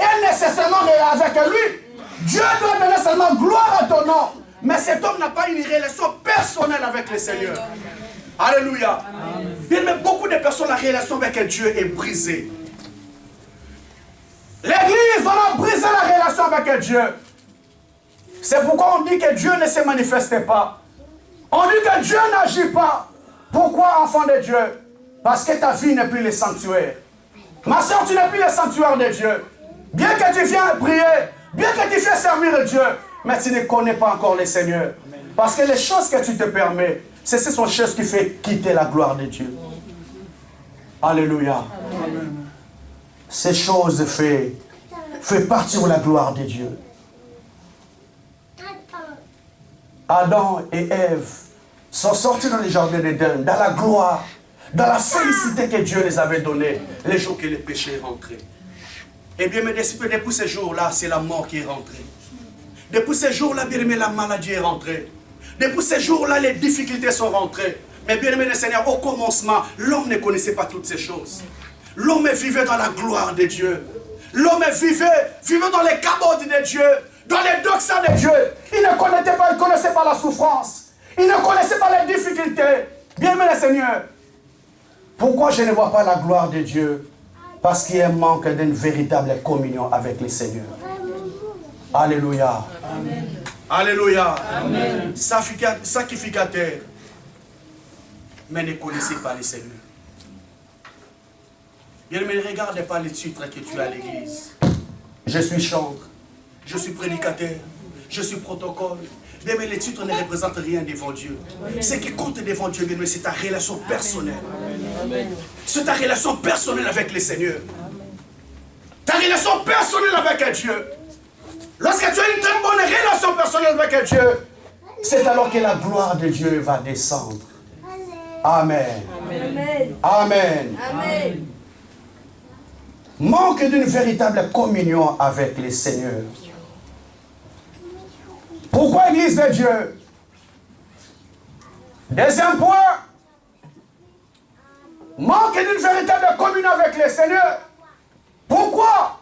est nécessairement avec lui. Dieu doit donner seulement gloire à ton nom. Mais cet homme n'a pas une relation personnelle avec le Seigneur. Alléluia. Bien, mais beaucoup de personnes, la relation avec Dieu est brisée. L'église, on a brisé la relation avec Dieu. C'est pourquoi on dit que Dieu ne se manifeste pas. On dit que Dieu n'agit pas. Pourquoi, enfant de Dieu? Parce que ta vie n'est plus le sanctuaire. Ma soeur, tu n'es plus le sanctuaire de Dieu. Bien que tu viens prier, bien que tu viens servir Dieu, mais tu ne connais pas encore le Seigneur. Parce que les choses que tu te permets, ce sont les choses qui font quitter la gloire de Dieu. Alléluia. Amen. Ces choses font partir de la gloire de Dieu. Adam et Ève sont sortis dans les jardins d'Éden, dans la gloire, dans la félicité que Dieu les avait donnée, les jours que le péché est rentré. Eh bien, mais depuis ces jours-là, c'est la mort qui est rentrée. Depuis ces jours-là, bien aimé, la maladie est rentrée. Depuis ces jours-là, les difficultés sont rentrées. Mais bien aimé le Seigneur, au commencement, l'homme ne connaissait pas toutes ces choses. L'homme vivait dans la gloire de Dieu. L'homme vivait dans les cabotes de Dieu, dans les doxas de Dieu. Il ne connaissait pas la souffrance. Il ne connaissait pas les difficultés. Bien aimé le Seigneur, pourquoi je ne vois pas la gloire de Dieu? Parce qu'il y a un manque d'une véritable communion avec le Seigneur. Alléluia. Amen. Alléluia. Amen. Sacrificateur, mais ne connaissez pas le Seigneur. Bien, mais ne regarde pas les titres que tu as à l'église. Je suis chantre, je suis prédicateur, je suis protocole. Bien, mais les titres ne représentent rien devant Dieu. Ce qui compte devant Dieu, bien, c'est ta relation personnelle. C'est ta relation personnelle avec le Seigneur. Ta relation personnelle avec Dieu. Lorsque tu as une très bonne relation personnelle avec Dieu, c'est alors que la gloire de Dieu va descendre. Amen. Amen. Amen. Amen. Manque d'une véritable communion avec le Seigneur. Pourquoi Église de Dieu? Deuxième point, manque d'une véritable communion avec le Seigneur. Pourquoi?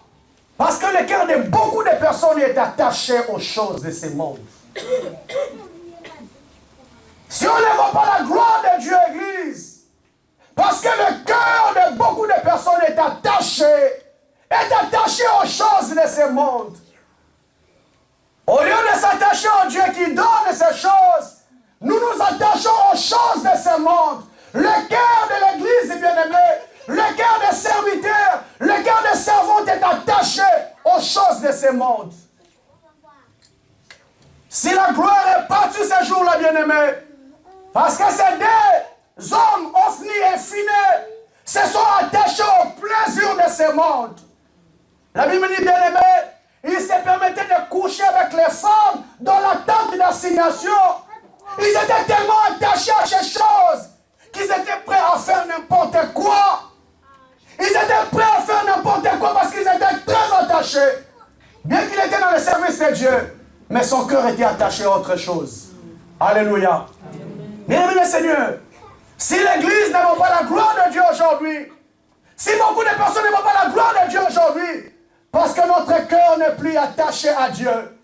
Parce que le cœur de beaucoup de personnes est attaché aux choses de ce monde. Si on ne voit pas la gloire de Dieu, Église, parce que le cœur de beaucoup de personnes est attaché aux choses de ce monde. Au lieu de s'attacher au Dieu qui donne ces choses, nous nous attachons aux choses de ce monde. Le cœur de l'Église, bien-aimé, le cœur des serviteurs, le cœur des servantes est attaché aux choses de ce monde. Si la gloire est partie ce jour-là, bien-aimé, parce que ces deux hommes, Ophni et Phiné, se sont attachés au plaisir de ce monde. La Bible dit, bien-aimé, ils se permettaient de coucher avec les femmes dans la tente d'assignation. Ils étaient tellement attachés à ces choses qu'ils étaient prêts à faire n'importe quoi. Ils étaient prêts à faire n'importe quoi parce qu'ils étaient très attachés. Bien qu'il était dans le service de Dieu, mais son cœur était attaché à autre chose. Alléluia. Bien aimé le Seigneur, si l'Église n'a pas la gloire de Dieu aujourd'hui, si beaucoup de personnes n'ont pas la gloire de Dieu aujourd'hui, parce que notre cœur n'est plus attaché à Dieu.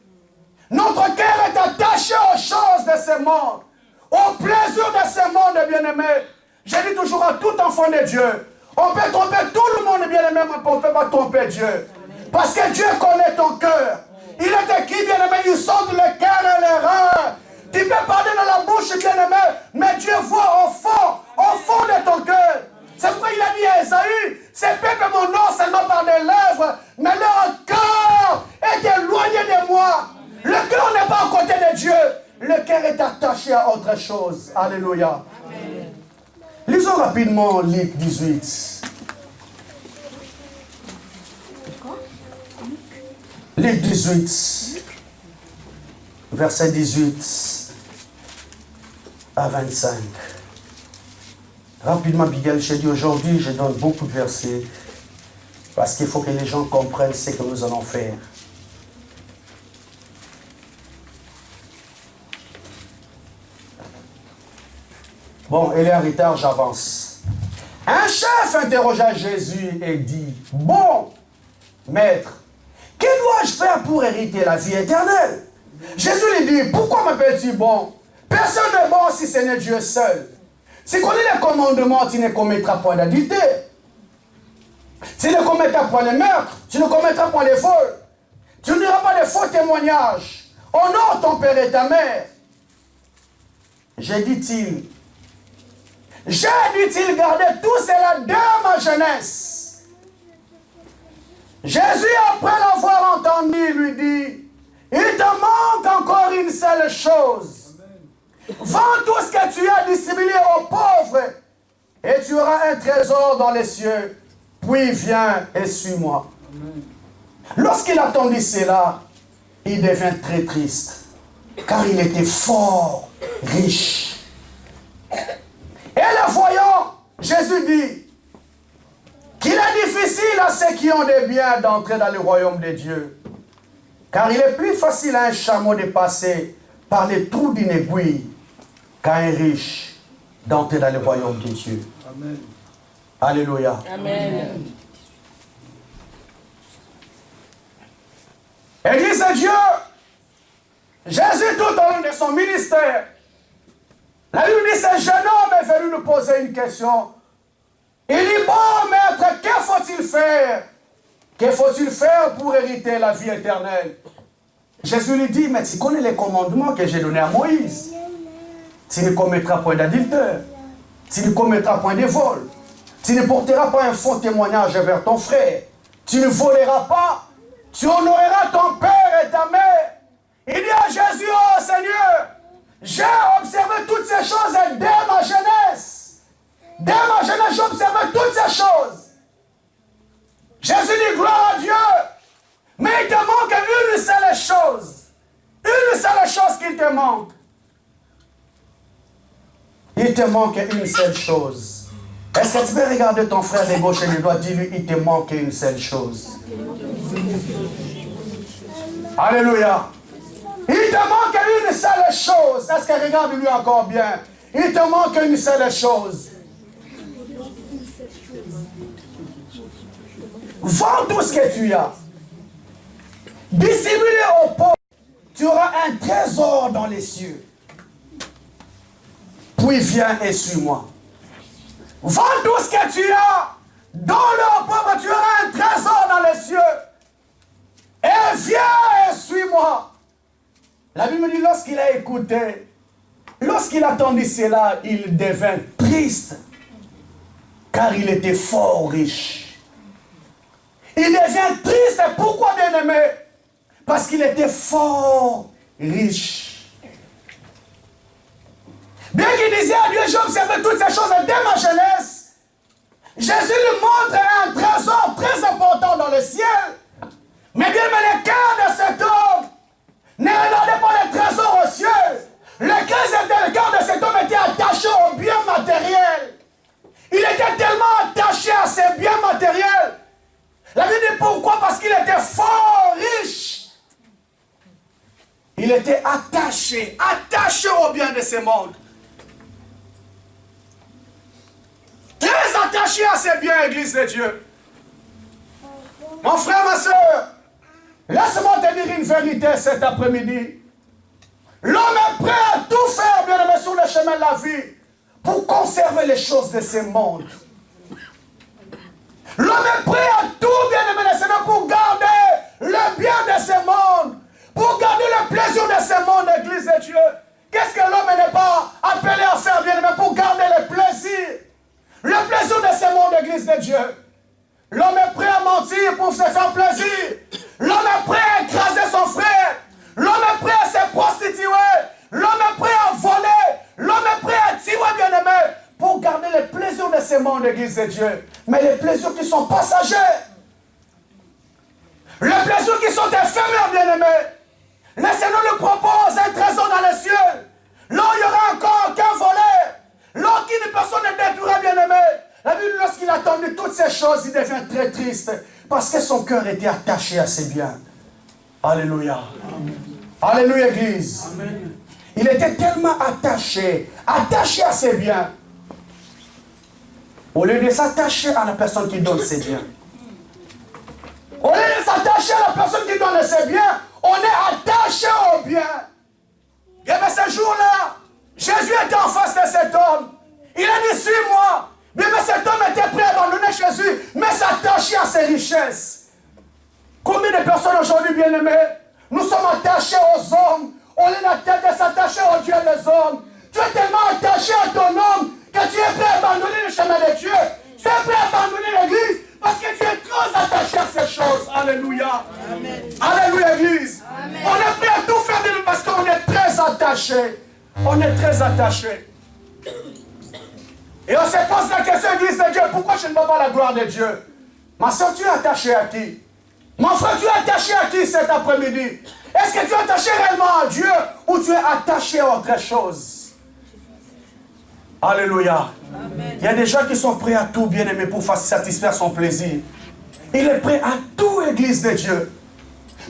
Notre cœur est attaché aux choses de ce monde, au plaisir de ce monde, bien-aimé. Je dis toujours à tout enfant de Dieu, on peut tromper tout le monde, bien-aimé, mais on ne peut pas tromper Dieu. Parce que Dieu connaît ton cœur. Il est qui, bien-aimé, il sonde le cœur et les reins. Tu peux parler dans la bouche, bien-aimé, mais Dieu voit au fond de ton cœur. C'est pourquoi il a dit à Esaü, ces peuples m'honorent seulement par des lèvres, mais leur cœur est éloigné de moi. Le cœur n'est pas à côté de Dieu. Le cœur est attaché à autre chose. Alléluia. Amen. Lisons rapidement Luc 18. Luc 18, verset 18 à 25. Rapidement, Miguel, je dis aujourd'hui, je donne beaucoup de versets parce qu'il faut que les gens comprennent ce que nous allons faire. Bon, il est en retard, j'avance. Un chef interrogea Jésus et dit, bon, maître, dois-je faire pour hériter la vie éternelle? Jésus lui dit, pourquoi m'appelles-tu bon? Personne n'est bon si ce n'est Dieu seul. Si tu connais les commandements, tu ne commettras point d'adultère. Tu ne commettras point de meurtre. Tu ne commettras point de vol. Tu n'auras pas de faux témoignages. Honore ton père et ta mère. J'ai dit-il gardé tout cela de ma jeunesse. Jésus, après l'avoir entendu, lui dit, il te manque encore une seule chose. Vends tout ce que tu as dissimulé aux pauvres et tu auras un trésor dans les cieux. Puis viens et suis-moi. Lorsqu'il attendit cela, il devint très triste, car il était fort riche. Et le voyant, Jésus dit qu'il est difficile à ceux qui ont des biens d'entrer dans le royaume de Dieu. Car il est plus facile à un chameau de passer par les trous d'une aiguille qu'à un riche d'entrer dans le royaume de Dieu. Amen. Alléluia. Amen. Église de Dieu, Jésus tout au long de son ministère, la Bible dit, ce jeune homme est venu nous poser une question. Il dit, bon maître, que faut-il faire? Que faut-il faire pour hériter la vie éternelle? Jésus lui dit, mais tu connais les commandements que j'ai donnés à Moïse. Tu ne commettras point d'adultère. Tu ne commettras point de vol. Tu ne porteras pas un faux témoignage vers ton frère. Tu ne voleras pas. Tu honoreras ton père et ta mère. Il dit à Jésus, oh Seigneur, j'ai observé toutes ces choses dès ma jeunesse. Dès ma jeunesse, j'ai observé toutes ces choses. Jésus dit, gloire à Dieu. Mais il te manque une seule chose. Une seule chose qu'il te manque. Il te manque une seule chose. Est-ce que tu peux regarder ton frère de gauche et de droite, dis-lui, il te manque une seule chose. Alléluia. Il te manque une seule chose. Est-ce que regarde-lui encore bien? Il te manque une seule chose. Vends tout ce que tu as. Dissimule aux pauvres. Tu auras un trésor dans les cieux. Puis viens et suis-moi. Vends tout ce que tu as. Donne-le aux pauvres, tu auras un trésor dans les cieux. Et viens et suis-moi. La Bible dit, lorsqu'il a écouté, lorsqu'il attendit cela, il devint triste, car il était fort riche. Il devient triste, pourquoi bien aimé? Parce qu'il était fort riche. Bien qu'il disait à Dieu, j'ai observé toutes ces choses dès ma jeunesse, Jésus lui montre un trésor très important dans le ciel. Mais bien, le cœur de cet homme ne regardait pas les trésors au ciel. Le cœur de cet homme était attaché aux biens matériels. Il était tellement attaché à ses biens matériels. La Bible dit pourquoi? Parce qu'il était fort riche. Il était attaché aux biens de ce monde. Très attaché à ses biens, Église de Dieu. Mon frère, ma soeur, laisse-moi te dire une vérité cet après-midi. L'homme est prêt à tout faire, bien aimé, sur le chemin de la vie, pour conserver les choses de ce monde. L'homme est prêt à tout, bien aimé, pour garder le bien de ce monde, pour garder le plaisir de ce monde, Église de Dieu. Qu'est-ce que l'homme n'est pas appelé à faire, bien aimé, pour garder le plaisir? Le plaisir de ce monde, Église de Dieu. L'homme est prêt à mentir pour se faire plaisir. L'homme est prêt à écraser son frère. L'homme est prêt à se prostituer. L'homme est prêt à voler. L'homme est prêt à tirer, bien aimé, pour garder les plaisirs de ce monde, Église de Dieu. Mais les plaisirs qui sont passagers. Les plaisirs qui sont éphémères, bien aimé. Laissez-nous nous propose un trésor dans les cieux. Là où il y aura encore aucun voleur. Là où aucune personne ne détruira, bien aimé. La Bible, lorsqu'il attendait toutes ces choses, il devient très triste. Parce que son cœur était attaché à ses biens. Alléluia. Amen. Alléluia, Église. Amen. Il était tellement attaché à ses biens. Au lieu de s'attacher à la personne qui donne ses biens. Au lieu de s'attacher à la personne qui donne ses biens, on est attaché au bien. Et bien ce jour-là, Jésus était en face de cet homme. Il a dit, suis-moi. Mais cet homme était prêt à abandonner Jésus, mais s'attacher à ses richesses. Combien de personnes aujourd'hui, bien-aimés, nous sommes attachés aux hommes, au lieu de s'attacher au Dieu des hommes. Tu es tellement attaché à ton homme que tu es prêt à abandonner le chemin de Dieu. Tu es prêt à abandonner l'église parce que tu es trop attaché à ces choses. Alléluia. Amen. Alléluia, église. Amen. On est prêt à tout faire de nous parce qu'on est très attaché. On est très attaché. Et on se pose la question, église de Dieu, pourquoi je ne vois pas la gloire de Dieu? Ma soeur, tu es attaché à qui? Mon frère, tu es attaché à qui cet après-midi? Est-ce que tu es attaché réellement à Dieu ou tu es attaché à autre chose? Alléluia. Amen. Il y a des gens qui sont prêts à tout, bien-aimé, pour satisfaire son plaisir. Il est prêt à tout, église de Dieu.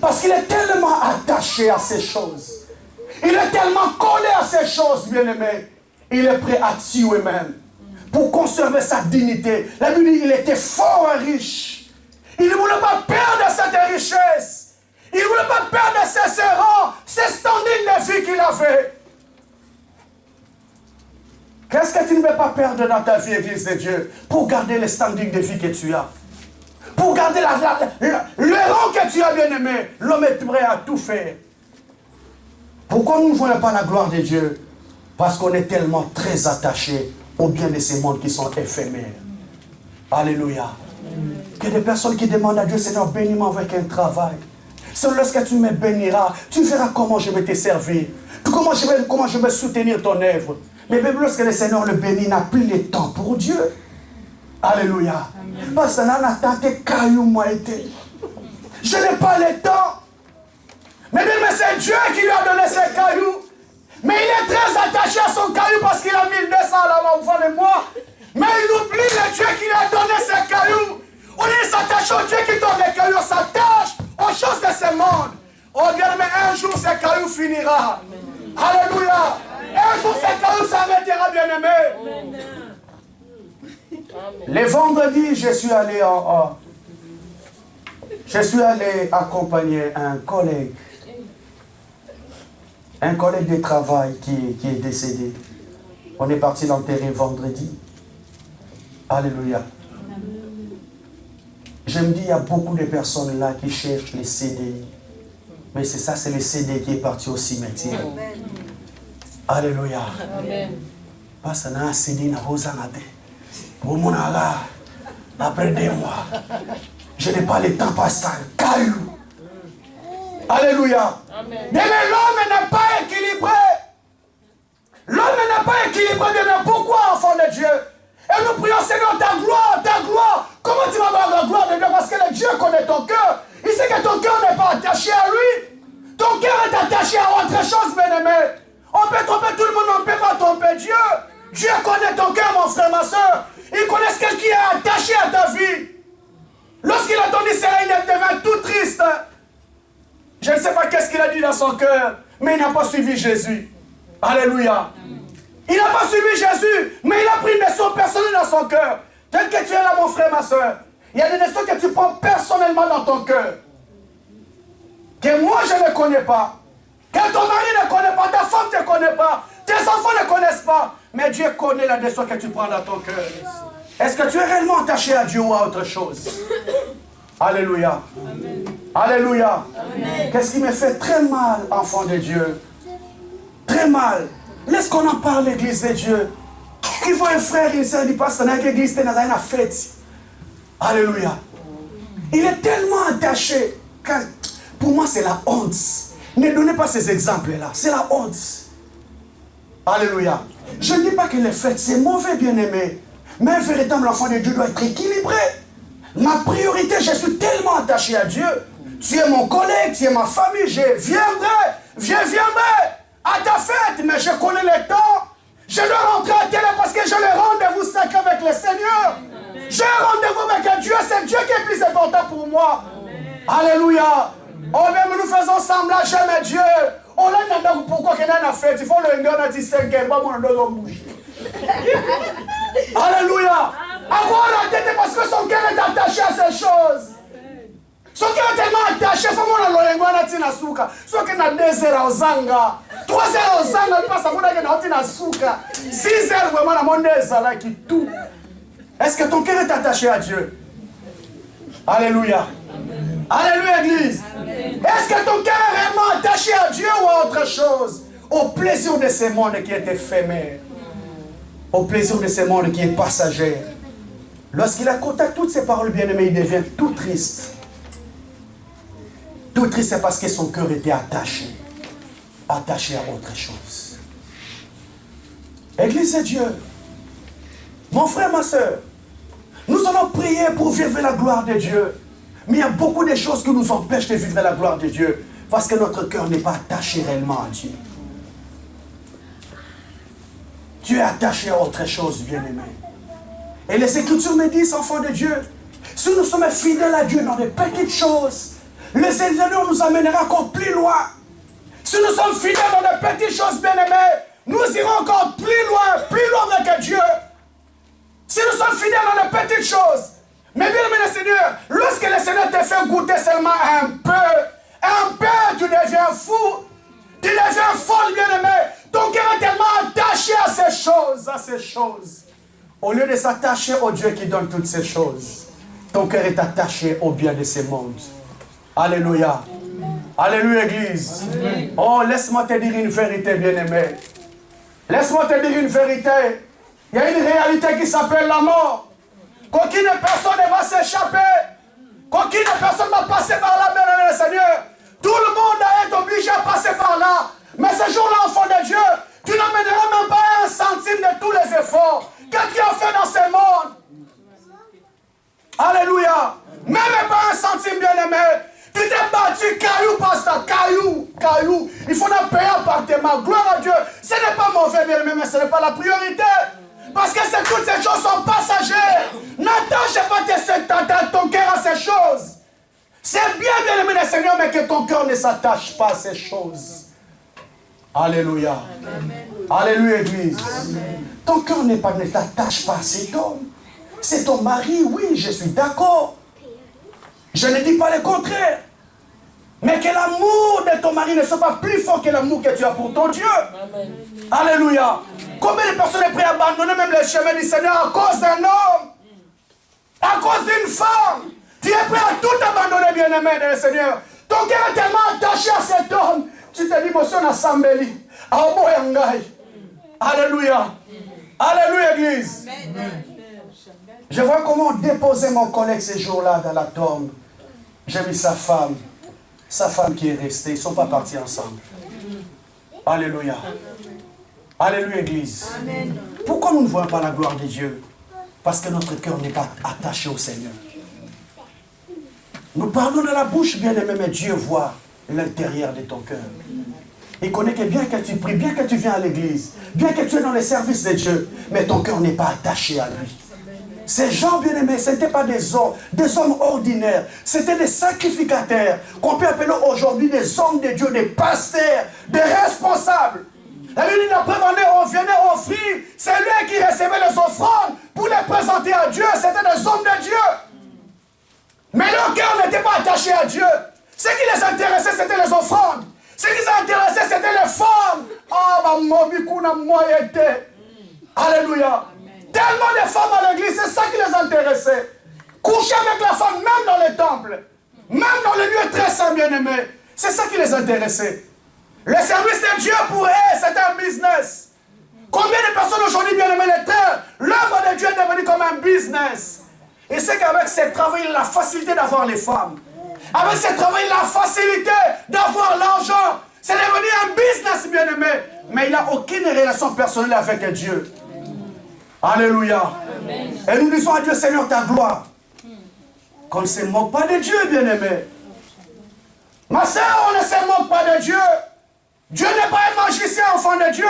Parce qu'il est tellement attaché à ces choses. Il est tellement collé à ces choses, bien-aimé. Il est prêt à tuer même. Pour conserver sa dignité. La Bible dit qu'il était fort et riche. Il ne voulait pas perdre cette richesse. Il ne voulait pas perdre ses rangs, ses standings de vie qu'il avait. Qu'est-ce que tu ne veux pas perdre dans ta vie, église de Dieu, pour garder les standings de vie que tu as? Pour garder le rang que tu as, bien-aimé, l'homme est prêt à tout faire. Pourquoi nous ne voyons pas la gloire de Dieu? Parce qu'on est tellement très attachés au bien de ces mondes qui sont éphémères. Alléluia. Il y a des personnes qui demandent à Dieu, Seigneur, bénis-moi avec un travail. Seulement lorsque tu me béniras, tu verras comment je vais te servir. Comment je vais soutenir ton œuvre. Mais même lorsque le Seigneur le bénit, n'a plus le temps pour Dieu. Alléluia. Parce que je n'ai pas le temps. Mais c'est Dieu qui lui a donné ses cailloux. Mais il est très attaché à son caillou parce qu'il a 1200 là-bas au fond de moi. Mais il oublie le Dieu qui lui a donné ses cailloux. On est s'attache au Dieu qui donne les cailloux. On s'attache aux choses de ce monde. Oh bien, mais un jour ces cailloux finira. Alléluia. Un jour ces cailloux s'arrêtera, bien-aimé. Les vendredis, je suis allé accompagner un collègue de travail qui est décédé. On est parti l'enterrer vendredi. Alléluia. Je me dis, il y a beaucoup de personnes là qui cherchent les CD. Mais c'est ça, c'est le CD qui est parti au cimetière. Amen. Alléluia. Amen. Parce que un CD n'a pas après 2 mois. Je n'ai pas le temps pour ça. Caillou. Alléluia. Amen. Mais l'homme n'est pas équilibré. L'homme n'est pas équilibré. Mais pourquoi, enfant de Dieu? Et nous prions, Seigneur, ta gloire, ta gloire. Comment tu vas avoir la gloire de Dieu? Parce que le Dieu connaît ton cœur. Il sait que ton cœur n'est pas attaché à lui. Ton cœur est attaché à autre chose, bien-aimé. On peut tromper tout le monde, on ne peut pas tromper Dieu. Dieu connaît ton cœur, mon frère, ma soeur. Il connaît ce qui est attaché à ta vie. Lorsqu'il a entendu cela, il devint tout triste. Je ne sais pas qu'est-ce qu'il a dit dans son cœur, mais il n'a pas suivi Jésus. Alléluia. Il n'a pas suivi Jésus, mais il a pris une décision personnelle dans son cœur. Tel que tu es là, mon frère, ma soeur, il y a des décisions que tu prends personnellement dans ton cœur. Que moi, je ne connais pas. Que ton mari ne connaît pas, ta femme ne connaît pas, tes enfants ne connaissent pas. Mais Dieu connaît la décision que tu prends dans ton cœur. Est-ce que tu es réellement attaché à Dieu ou à autre chose? Alléluia. Amen. Alléluia. Qu'est-ce qui me fait très mal, enfant de Dieu? Très mal. Laisse qu'on en parle, l'église de Dieu. Il voit un frère, il dit, passe dans l'église, dans une fête. Alléluia. Il est tellement attaché. Pour moi, c'est la honte. Ne donnez pas ces exemples-là. C'est la honte. Alléluia. Je ne dis pas que les fêtes, c'est mauvais, bien-aimé. Mais un véritable enfant de Dieu doit être équilibré. Ma priorité, je suis tellement attaché à Dieu. Tu es mon collègue, tu es ma famille. Je viendrai à ta fête, mais je connais le temps. Je dois rentrer à télé parce que j'ai le rendez-vous sacré avec le Seigneur. J'ai un rendez-vous avec Dieu. C'est Dieu qui est plus important pour moi. Alléluia. Oh, même nous faisons semblant, j'aime Dieu. On a pourquoi qu'il y a une fête. Il faut le dire, on a dit 5 heures, pas mon dos bouger. Alléluia. Avoir la tête parce que son cœur est attaché à ces choses. Son cœur est tellement attaché, il faut que l'on ait un souka. Soit qu'il y a 2 heures au Zanga, 3 heures au Zanga, il passe à mon ait un souka. 6 heures vraiment à mon là qui tout. Est-ce que ton cœur est attaché à Dieu? Alléluia. Alléluia, Église. Est-ce que ton cœur est réellement attaché à Dieu ou à autre chose? Au plaisir de ce monde qui est éphémère. Au plaisir de ce monde qui est passager. Lorsqu'il a contact toutes ces paroles bien-aimées, il devient tout triste. Tout triste, c'est parce que son cœur était attaché. Attaché à autre chose. Église de Dieu. Mon frère, ma soeur. Nous allons prier pour vivre la gloire de Dieu. Mais il y a beaucoup de choses qui nous empêchent de vivre la gloire de Dieu. Parce que notre cœur n'est pas attaché réellement à Dieu. Tu es attaché à autre chose, bien-aimé. Et les Écritures me disent, enfants de Dieu, si nous sommes fidèles à Dieu dans des petites choses, le Seigneur nous amènera encore plus loin. Si nous sommes fidèles dans des petites choses, bien-aimés, nous irons encore plus loin que Dieu. Si nous sommes fidèles dans les petites choses, mais bien aimé le Seigneur, lorsque le Seigneur te fait goûter seulement un peu, tu deviens fou, tu deviens folle, bien aimé. Ton cœur est tellement attaché à ces choses. Au lieu de s'attacher au Dieu qui donne toutes ces choses, ton cœur est attaché au bien de ce monde. Alléluia. Alléluia, Église. Oh, laisse-moi te dire une vérité, bien aimé. Laisse-moi te dire une vérité. Il y a une réalité qui s'appelle la mort. Qu'aucune personne ne va s'échapper. Qu'aucune personne ne va passer par là, bien aimé le Seigneur. Tout le monde va être obligé à passer par là. Mais ce jour-là, enfant de Dieu, tu n'amèneras même pas 1 centime de tous les efforts que tu as fait dans ce monde. Alléluia. Même pas 1 centime, bien aimé. Tu t'es battu caillou, pasteur, caillou. Il faut en payer appartement. Gloire à Dieu. Ce n'est pas mauvais, bien aimé, mais ce n'est pas la priorité. Parce que toutes ces choses sont passagères. N'attache pas ton cœur à ces choses. C'est bien, bien aimé le Seigneur, mais que ton cœur ne s'attache pas à ces choses. Alléluia. Amen. Alléluia, Église. Amen. Ton cœur ne t'attache pas à cet homme. C'est ton mari, oui, je suis d'accord. Je ne dis pas le contraire. Mais que l'amour de ton mari ne soit pas plus fort que l'amour que tu as pour ton Dieu. Amen. Alléluia. Combien de personnes sont prêtes à abandonner même le chemin du Seigneur à cause d'un homme, à cause d'une femme? Tu es prêt à tout abandonner, bien-aimé de le Seigneur. Ton cœur est tellement attaché à cet homme. Tu te dis, monsieur, on a Sambeli. Alléluia. Alléluia, Église. Je vois comment déposer mon collègue ces jours-là dans la tombe. J'ai mis sa femme qui est restée. Ils ne sont pas partis ensemble. Alléluia. Alléluia, Église. Amen. Pourquoi nous ne voyons pas la gloire de Dieu? Parce que notre cœur n'est pas attaché au Seigneur. Nous parlons de la bouche, bien aimé, mais Dieu voit l'intérieur de ton cœur. Il connaît que bien que tu pries, bien que tu viens à l'église, bien que tu es dans les services de Dieu, mais ton cœur n'est pas attaché à lui. Ces gens bien-aimés, ce n'étaient pas des hommes ordinaires, c'était des sacrificateurs, qu'on peut appeler aujourd'hui des hommes de Dieu, des pasteurs, des responsables. La Bible dit, après on venait offrir, c'est lui qui recevait les offrandes pour les présenter à Dieu, c'était des hommes de Dieu. Mais leur cœur n'était pas attaché à Dieu. Ce qui les intéressait, c'était les offrandes. Ce qui les intéressait, c'était les femmes. Alléluia. Tellement de femmes à l'église, c'est ça qui les intéressait. Coucher avec la femme, même dans les temples, même dans les lieux très saints, bien-aimés. C'est ça qui les intéressait. Le service de Dieu pour eux, c'était un business. Combien de personnes aujourd'hui, bien-aimés, l'œuvre de Dieu est devenue comme un business. Et c'est qu'avec ce travail, il a la facilité d'avoir les femmes. Avec ce travail, il a la facilité d'avoir l'argent. C'est devenu un business, bien-aimé. Mais il n'a aucune relation personnelle avec Dieu. Alléluia. Amen. Et nous disons à Dieu, Seigneur, ta gloire. Qu'on ne se moque pas de Dieu, bien-aimé. Ma soeur, on ne se moque pas de Dieu. Dieu n'est pas un magicien, enfant de Dieu.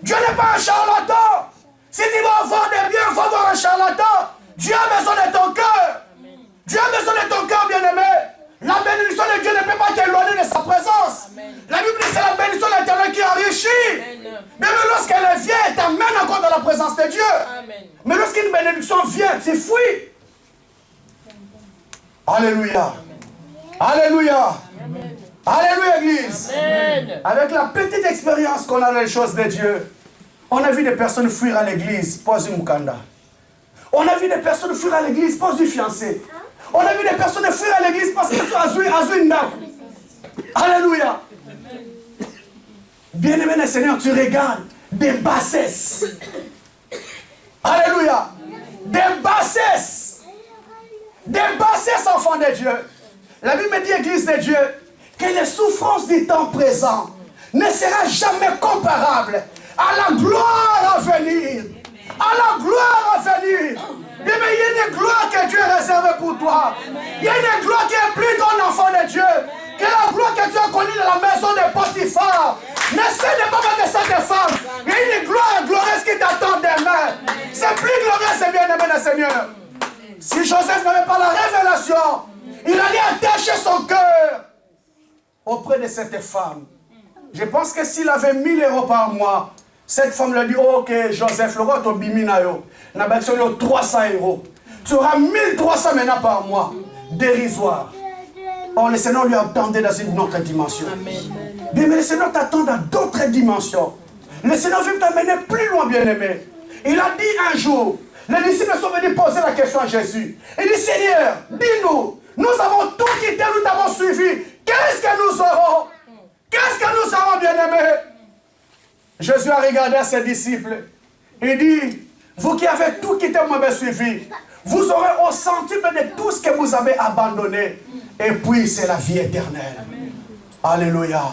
Dieu n'est pas un charlatan. Si tu vas avoir des biens, il faut avoir un charlatan. Dieu a besoin de ton cœur. Dieu a besoin de ton cœur, bien-aimé. La bénédiction de Dieu ne peut pas t'éloigner de sa présence. Amen. La Bible dit que c'est la bénédiction de l'Éternel qui enrichit. Même lorsqu'elle vient, elle t'amène encore dans la présence de Dieu. Amen. Mais lorsqu'une bénédiction vient, tu fuis. Alléluia. Amen. Alléluia. Amen. Alléluia, Église. Amen. Avec la petite expérience qu'on a dans les choses de Dieu, on a vu des personnes fuir à l'église, pas du Mukanda. On a vu des personnes fuir à l'église, pas du fiancé. On a vu des personnes fuir à l'église parce qu'elles sont à une dame. Alléluia. Bien-aimé le Seigneur, tu regardes des bassesses. Alléluia. Des bassesses. Des bassesses, enfants de Dieu. La Bible me dit, Église de Dieu, que les souffrances du temps présent ne seront jamais comparables à la gloire à venir. À la gloire à venir. Mais il y a une gloire que Dieu a réservée pour toi. Il y a une gloire qui est plus grande, enfant de Dieu, que la gloire que tu as connue dans la maison de Potiphar. N'essaie de pas mettre ça des femmes. Il y a une gloire glorieuse qui t'attend demain. C'est plus glorieux, c'est bien-aimé le Seigneur. Si Joseph n'avait pas la révélation, il allait attacher son cœur auprès de cette femme. Je pense que s'il avait 1 000 euros par mois, cette femme lui a dit, oh, ok, Joseph, le roi ton biminayo, n'a pas 300 euros. Tu auras 1 300 maintenant par mois. Dérisoire. Oh, le Seigneur lui attendait dans une autre dimension. Bien, mais le Seigneur t'attend dans d'autres dimensions. Le Seigneur veut t'amener plus loin, bien-aimé. Il a dit un jour, les disciples sont venus poser la question à Jésus. Il dit, Seigneur, dis-nous, nous avons tout quitté, nous t'avons suivi. Qu'est-ce que nous aurons? Qu'est-ce que nous aurons, bien-aimés? Jésus a regardé à ses disciples. Il dit, vous qui avez tout quitté, vous m'avez suivi. Vous aurez au centuple de tout ce que vous avez abandonné. Et puis, c'est la vie éternelle. Amen. Alléluia.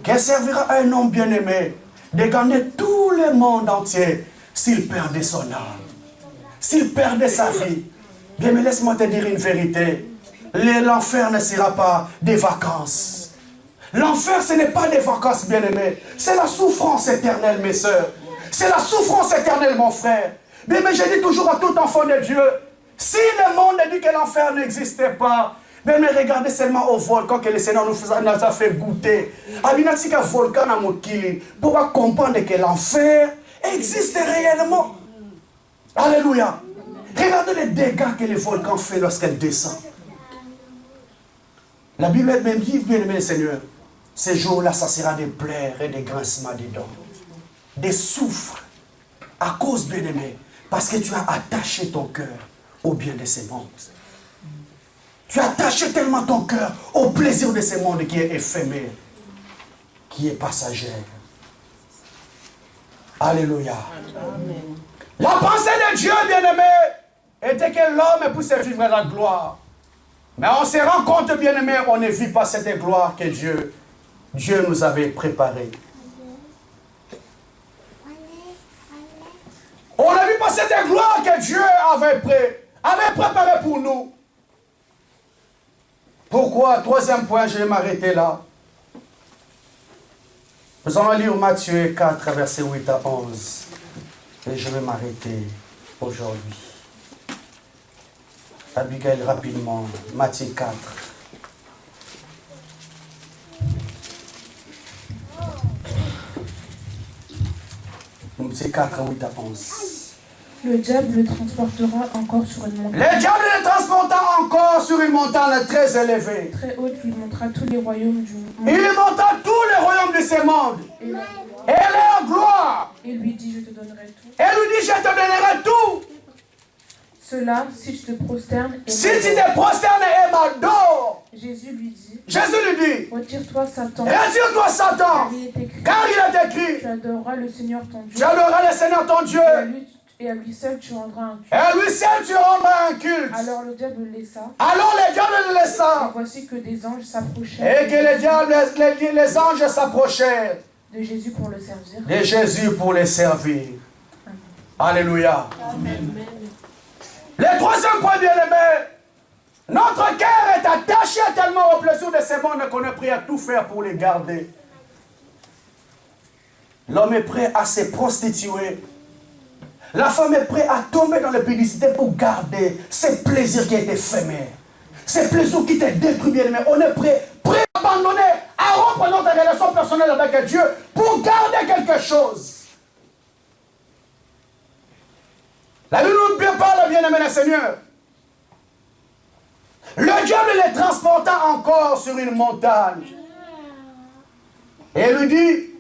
Que servira un homme bien-aimé de gagner tout le monde entier s'il perdait son âme, s'il perdait sa vie? Bien, mais laisse-moi te dire une vérité. L'enfer ne sera pas des vacances. L'enfer, ce n'est pas des vacances, bien-aimés. C'est la souffrance éternelle, mes soeurs. C'est la souffrance éternelle, mon frère. Bien, mais je dis toujours à tout enfant de Dieu, si le monde dit que l'enfer n'existait pas, bien, mais regardez seulement au volcan que le Seigneur nous a fait goûter. Abinatika volcan à Mokili, pour comprendre que l'enfer existe réellement. Alléluia. Regardez les dégâts que le volcan fait lorsqu'elle descend. La Bible même dit, bien-aimé Seigneur, ces jours-là, ça sera des pleurs et des grincements des dents, des souffres, à cause, bien-aimé, parce que tu as attaché ton cœur au bien de ces mondes. Tu as attaché tellement ton cœur au plaisir de ce monde qui est éphémère, qui est passager. Alléluia. Amen. La pensée de Dieu, bien-aimé, était que l'homme puisse vivre la gloire. Mais on se rend compte, bien-aimé, on ne vit pas cette gloire que Dieu nous avait préparée. On ne vit pas cette gloire que Dieu avait préparée pour nous. Pourquoi? Troisième point, je vais m'arrêter là. Nous allons lire Matthieu 4, versets 8 à 11. Et je vais m'arrêter aujourd'hui. Abigail, rapidement. Matthieu 4. Matthieu 4, 8 à 11. Le diable le transportera encore sur une montagne. Le diable le transporta encore sur une montagne très élevée. Très haute, lui montra tous les royaumes du monde. Il lui montra tous les royaumes de ce monde. Et leur gloire. Et lui dit, je te donnerai tout. Et lui dit, je te donnerai tout. Cela, si tu te prosternes et si tu te prosternes et m'adores. Jésus lui dit, retire-toi Satan. Retire-toi Satan. Car il est écrit, tu adoreras le Seigneur ton Dieu. Tu adoreras le Seigneur ton Dieu. Et à lui seul tu rendras un culte. Et à lui seul tu rendras un culte. Alors le diable le laissa. Et voici que des anges s'approchèrent. Et que les anges s'approchèrent. De Jésus pour le servir. De Jésus pour les servir. Amen. Alléluia. Amen. Le troisième point, bien-aimé. Notre cœur est attaché tellement au plaisir de ce monde qu'on est prêt à tout faire pour les garder. L'homme est prêt à se prostituer. La femme est prête à tomber dans la publicité pour garder ces plaisirs qui est éphémère. Ces plaisirs qui te détruisent, bien-aimé. On est prêt à abandonner, à rompre notre relation personnelle avec Dieu pour garder quelque chose. La Bible nous parle, bien-aimé le Seigneur. Le diable les transporta encore sur une montagne. Et lui dit,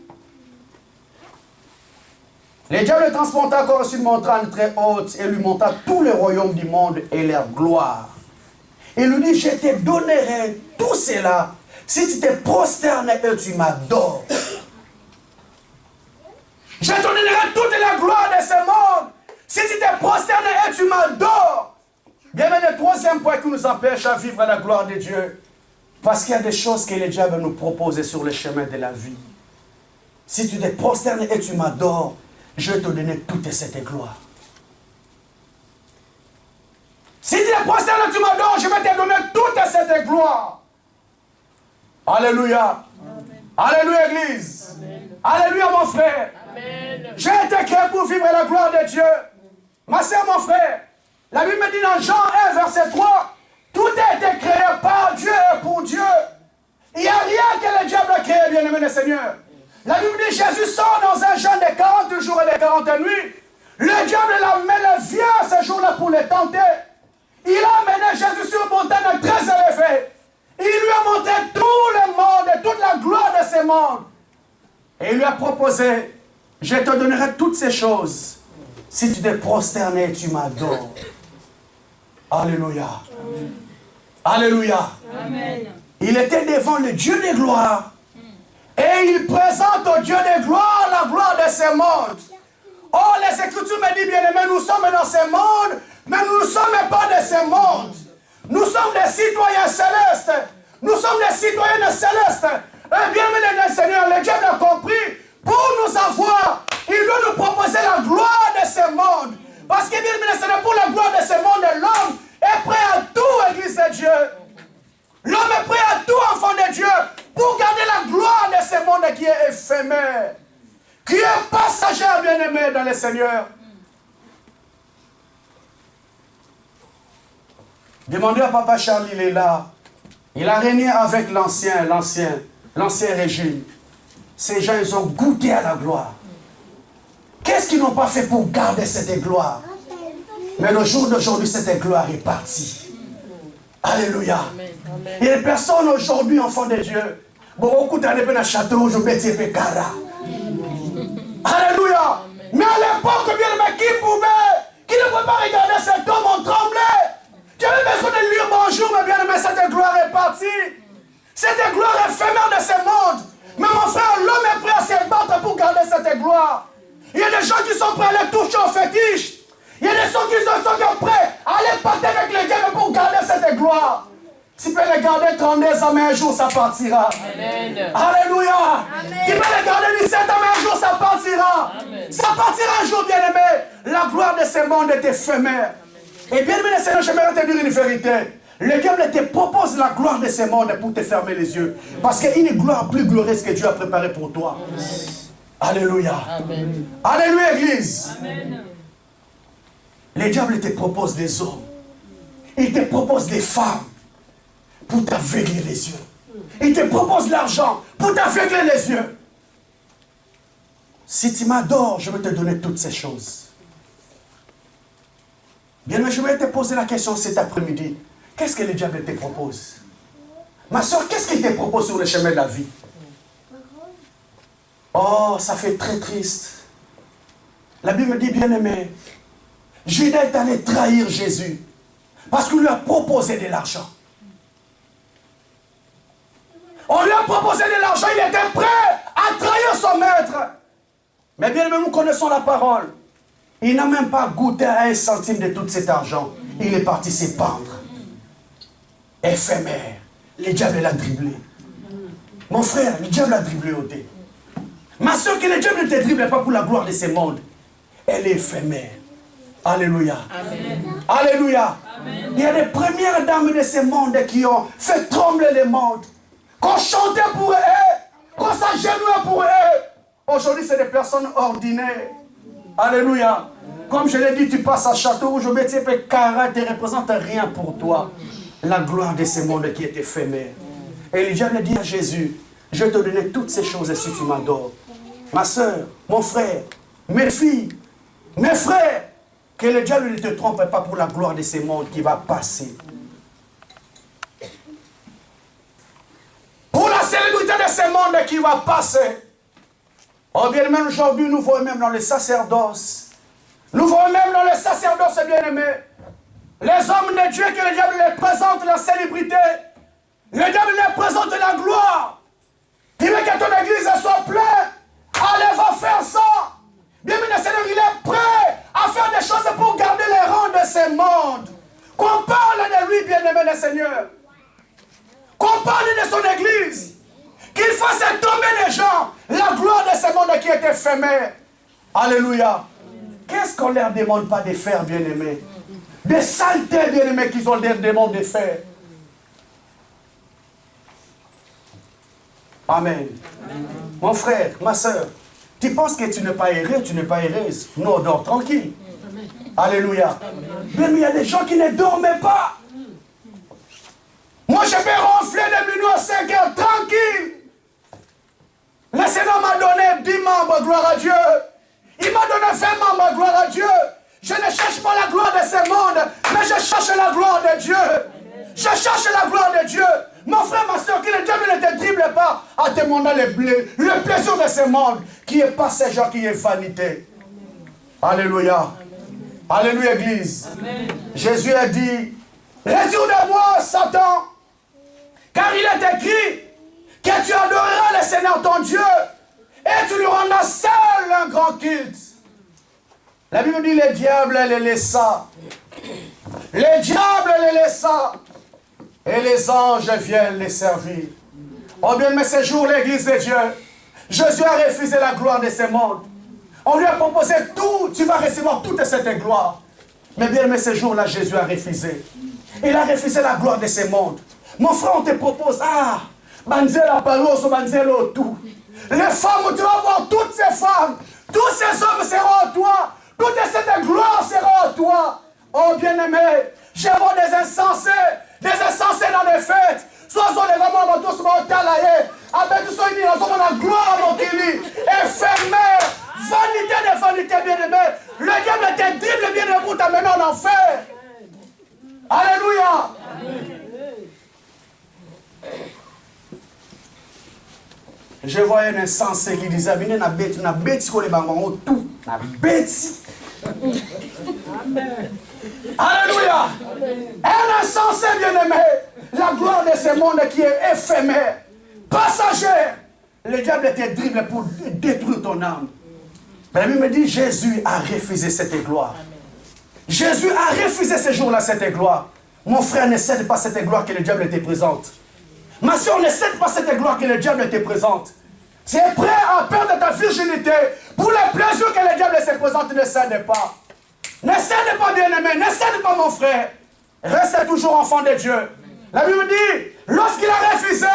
le diable les transporta encore sur une montagne très haute et lui montra tous les royaumes du monde et leur gloire. Et lui dit, je te donnerai tout cela si tu te prosternes et tu m'adores. Je te donnerai toute la gloire de ce monde si tu te prosternes et tu m'adores. Bien, mais le troisième point qui nous empêche à vivre la gloire de Dieu, parce qu'il y a des choses que le diable nous propose sur le chemin de la vie. Si tu te prosternes et tu m'adores, je vais te donner toute cette gloire. Si tu te prosternes et tu m'adores, je vais te donner toute cette gloire. Alléluia. Amen. Alléluia, Église. Amen. Alléluia, mon frère. J'ai été créé pour vivre la gloire de Dieu. Ma soeur, mon frère, la Bible me dit dans Jean 1, verset 3, tout a été créé par Dieu et pour Dieu. Il n'y a rien que le diable a créé, bien-aimé le Seigneur. La Bible dit Jésus sort dans un jeûne de 40 jours et de 40 nuits. Le diable l'a amené, vient ce jour-là pour le tenter. Il a amené Jésus sur une montagne très élevée. Il lui a montré tout le monde et toute la gloire de ce monde. Et il lui a proposé, je te donnerai toutes ces choses si tu te prosternes et tu m'adores. Alléluia. Amen. Alléluia. Amen. Il était devant le Dieu de gloire. Et il présente au Dieu de gloire la gloire de ce monde. Oh, les Écritures me disent, bien aimé, nous sommes dans ce monde, mais nous ne sommes pas de ce monde. Nous sommes des citoyens célestes. Nous sommes des citoyens célestes. Et bien aimé le Seigneur, le diable a compris. Pour nous avoir, il doit nous proposer la gloire de ce monde. Parce que bien aimé le Seigneur, pour la gloire de ce monde, l'homme est prêt à tout, Église de Dieu. L'homme est prêt à tout, enfant de Dieu, pour garder la gloire de ce monde qui est éphémère, qui est passagère, bien-aimé dans le Seigneur. Demandez à Papa Charles, il est là. Il a régné avec l'ancien régime. Ces gens, ils ont goûté à la gloire. Qu'est-ce qu'ils n'ont pas fait pour garder cette gloire? Mais le jour d'aujourd'hui, cette gloire est partie. Alléluia. Amen. Il y a des personnes aujourd'hui, enfants de Dieu, beaucoup d'années dans le château, je vais te Alléluia. Amen. Mais à l'époque, bien aimé, qui ne pouvait pas regarder cet homme, on tremblait. Tu avais besoin de lui dire bonjour, mais bien aimé, cette gloire est partie. Cette gloire éphémère de ce monde. Mais mon frère, l'homme est prêt à se battre pour garder cette gloire. Il y a des gens qui sont prêts à aller toucher au fétiche. Il y a des gens qui sont prêts à aller partir avec les diables pour garder cette gloire. Tu peux les garder 32 ans, mais un jour ça partira. Amen. Alléluia. Amen. Tu peux les garder 17 ans, mais un jour ça partira. Amen. Ça partira un jour, bien-aimé. La gloire de ce monde est éphémère. Et bien-aimé, Seigneur, j'aimerais te dire une vérité. Le diable te propose la gloire de ce monde pour te fermer les yeux. Parce qu'il y a une gloire plus glorieuse que Dieu a préparée pour toi. Amen. Alléluia. Amen. Alléluia, Église. Amen. Le diable te propose des hommes. Il te propose des femmes pour t'aveugler les yeux. Il te propose l'argent pour t'aveugler les yeux. Si tu m'adores, je vais te donner toutes ces choses. Bien, mais je vais te poser la question cet après-midi. Qu'est-ce que le diable te propose? Ma soeur, qu'est-ce qu'il te propose sur le chemin de la vie? Oh, ça fait très triste. La Bible dit, bien aimé, Judas est allé trahir Jésus parce qu'il lui a proposé de l'argent. On lui a proposé de l'argent, il était prêt à trahir son maître. Mais bien aimé, nous connaissons la parole. Il n'a même pas goûté à un centime de tout cet argent. Il est parti se pendre. Éphémère. Le diable l'a dribblé. Mon frère, le diable l'a dribblé au dé. Ma soeur, que le diable ne te dribble pas pour la gloire de ce monde. Elle est éphémère. Alléluia. Amen. Alléluia. Amen. Il y a des premières dames de ce monde qui ont fait trembler le monde. Qu'on chantait pour eux, qu'on s'agenouillait pour eux. Aujourd'hui, c'est des personnes ordinaires. Alléluia. Comme je l'ai dit, tu passes à Château, je me dis que Cara ne représente rien pour toi. La gloire de ce monde qui est éphémère. Et le diable dit à Jésus, je vais te donner toutes ces choses si tu m'adores. Ma soeur, mon frère, mes filles, mes frères, que le diable ne te trompe pas pour la gloire de ce monde qui va passer. monde qui va passer. Oh bien aimé, aujourd'hui, nous voyons même dans le sacerdoce. Nous voyons même dans le sacerdoce, bien aimé. Les hommes de Dieu, que le diable les présente la célébrité. Le diable les présente la gloire. Il veut que ton église soit pleine. Allez, va faire ça. Bien aimé, le Seigneur, il est prêt à faire des choses pour garder les rangs de ce monde. Qu'on parle de lui, bien aimé, le Seigneur. Qu'on parle de son église. Qu'il fasse tomber les gens. La gloire de ce monde qui est éphémère. Alléluia. Qu'est-ce qu'on ne leur demande pas de faire, bien aimé? Des saletés, bien aimés, qu'ils ont leur demande de faire. Amen. Mon frère, ma soeur, tu penses que tu n'es pas heureux, tu n'es pas heureuse. Non, dors tranquille. Alléluia. Bien, mais il y a des gens qui ne dorment pas. Moi, je peux ronfler de minuit à 5 heures, tranquille. Le Seigneur m'a donné 10 membres, gloire à Dieu. Il m'a donné 20 membres, gloire à Dieu. Je ne cherche pas la gloire de ce monde, mais je cherche la gloire de Dieu. Je cherche la gloire de Dieu. Mon frère, ma soeur, que le diable ne te dribble pas à te montrer le plaisir de ce monde qui est passager, qui est vanité. Alléluia. Alléluia, Église. Amen. Jésus a dit, retire de moi, Satan, car il est écrit que tu adoreras le Seigneur ton Dieu et tu lui rendras seul un grand culte. La Bible dit, le diable les laissa. Le diable les laissa. Et les anges viennent les servir. Oh bien, mais ce jour, l'église de Dieu, Jésus a refusé la gloire de ce monde. On lui a proposé tout, tu vas recevoir toute cette gloire. Mais bien, mais ce jour-là, Jésus a refusé. Il a refusé la gloire de ce monde. Mon frère, on te propose, Banzela Paroso, Banzelo, tout. Les femmes, tu vas voir toutes ces femmes, tous ces hommes seront à toi. Toute cette gloire sera à toi. Oh bien-aimé, je vois des insensés dans les fêtes. Soit on les vraiment tous au talaye. Avec tout ça, ils ont la gloire à Mokili. Éphémère, vanité de vanité, bien-aimé. Le diable te dribble bien-aimé pour t'amener en enfer. Alléluia. Je voyais un insensé qui disait, venez na bête, qu'on est bango tout, na bête. Alléluia. Un insensé bien-aimé, la gloire de ce monde qui est éphémère, passagère. Le diable te dribble pour détruire ton âme. Mais la Bible me dit, Jésus a refusé cette gloire. Jésus a refusé ce jour-là cette gloire. Mon frère, ne cède pas cette gloire que le diable te présente. Ma soeur, ne cède pas cette gloire que le diable te présente. Tu es prêt à perdre ta virginité pour le plaisir que le diable se présente, ne cède pas. Ne cède pas, bien-aimé, ne cède pas, mon frère. Reste toujours enfant de Dieu. La Bible dit, lorsqu'il a refusé,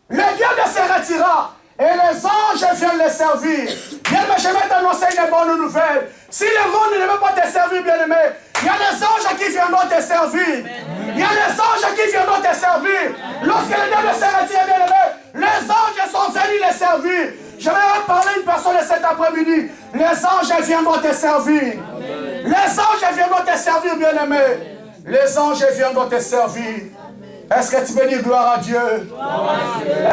le diable se retira et les anges viennent le servir. Bien-aimé, je vais t'annoncer une bonne nouvelle. Si le monde ne veut pas te servir, bien-aimé, il y a des anges qui viendront te servir. Il y a des anges qui viendront te servir. Lorsque le diable se retire, bien-aimé, les anges sont venus les servir. Je vais parler à une personne cet après-midi. Les anges viendront te servir. Amen. Les anges viendront te servir, bien-aimé. Les anges viendront te servir. Est-ce que tu peux dire gloire à Dieu?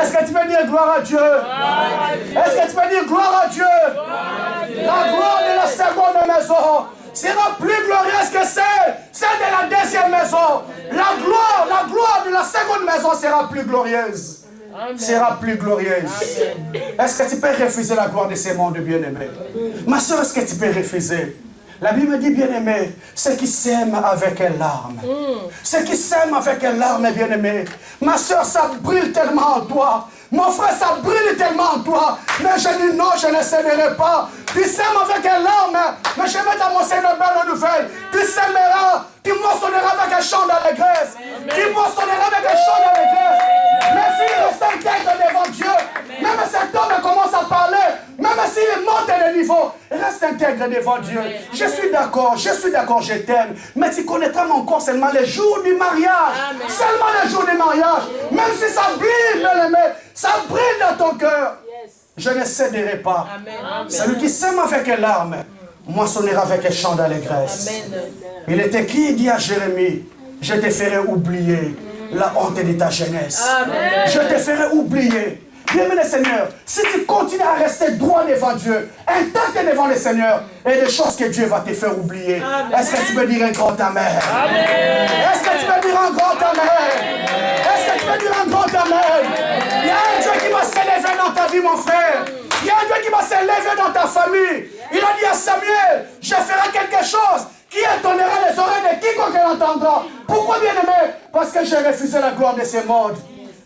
Est-ce que tu peux dire gloire à Dieu? Est-ce que tu peux dire gloire à Dieu? La gloire de la seconde maison sera plus glorieuse que celle de la deuxième maison. La gloire de la seconde maison sera plus glorieuse. Amen. Sera plus glorieuse. Est-ce que tu peux refuser la gloire de ce monde, bien-aimé? Ma soeur, est-ce que tu peux refuser? La Bible dit, bien-aimé, ceux qui s'aiment avec un larme. Ceux qui s'aiment avec un larme, bien-aimé. Ma soeur, ça brille tellement en toi. Mon frère, ça brille tellement en toi. Mais je dis non, je ne céderai pas. Tu s'aimes avec un larme. Mais je vais t'annoncer une belle nouvelle. Tu s'aimeras. Tu moissonneras avec un chant d'allégresse. Tu moissonneras avec un chant d'allégresse. Les filles restent intègres devant Dieu. Même cet homme commence à parler. Même s'il monte de niveau, reste intègre devant Dieu. Je suis d'accord, je t'aime. Mais tu connaîtras mon corps seulement les jours du mariage. Amen. Seulement les jours du mariage. Même si ça brille, bien-aimé, ça brille dans ton cœur. Je ne céderai pas. Amen. Celui qui s'aime avec les larmes, moissonnera avec un chant d'allégresse. Il est écrit, dit à Jérémie, je te ferai oublier la honte de ta jeunesse. Amen. Je te ferai oublier. Bien-aimé Seigneur, si tu continues à rester droit devant Dieu, intact devant le Seigneur, il y a des choses que Dieu va te faire oublier. Est-ce que tu peux dire un grand amen? Est-ce que tu peux dire un grand amen? Est-ce que tu peux dire un grand amen? Il y a un Dieu qui va s'élever dans ta vie, mon frère. Il y a un Dieu qui va s'élever dans ta famille. Il a dit à Samuel, je ferai quelque chose qui étonnera les oreilles de quiconque l'entendra. Pourquoi, bien-aimé? Parce que j'ai refusé la gloire de ce monde.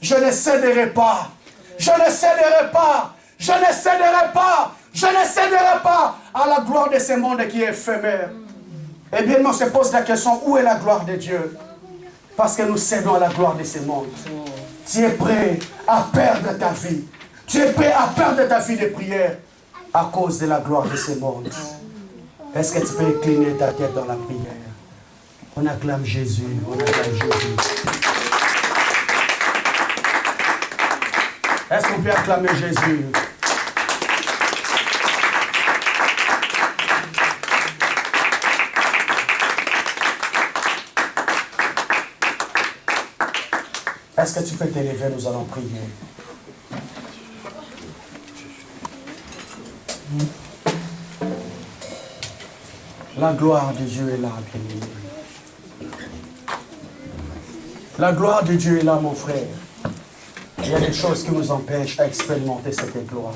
Je ne céderai pas. Je ne céderai pas. Je ne céderai pas. Je ne céderai pas à la gloire de ce monde qui est éphémère. Et bien, on se pose la question, où est la gloire de Dieu? Parce que nous cédons à la gloire de ce monde. Tu es prêt à perdre ta vie. Tu es prêt à perdre ta vie de prière à cause de la gloire de ce monde. Est-ce que tu peux incliner ta tête dans la prière? On acclame Jésus, on acclame Jésus. Est-ce qu'on peut acclamer Jésus? Est-ce que tu peux t'élever? Nous allons prier. La gloire de Dieu est là, bien-aimé. La gloire de Dieu est là, mon frère. Il y a des choses qui nous empêchent à expérimenter cette gloire.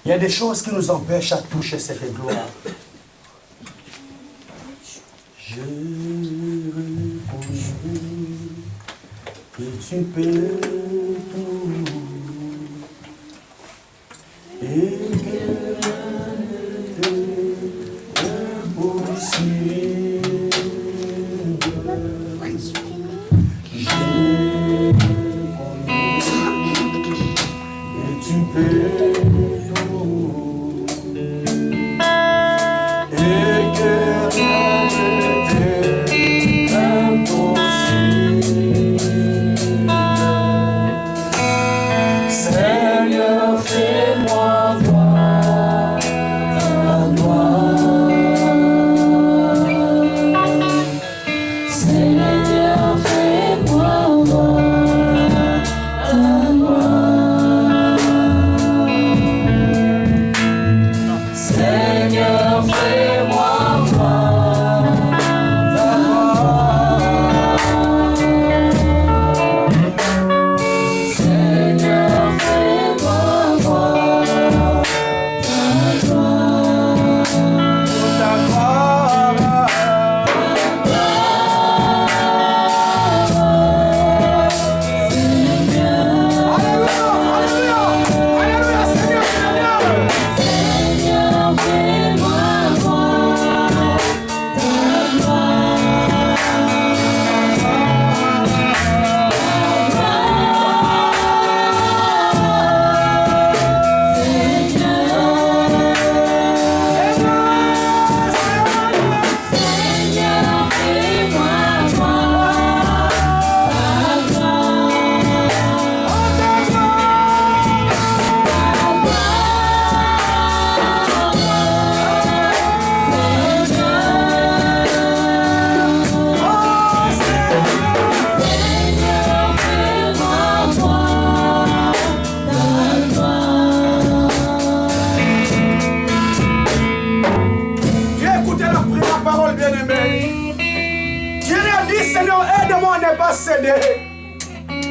Il y a des choses qui nous empêchent à toucher cette gloire. Je reconnais que tu peux tout et que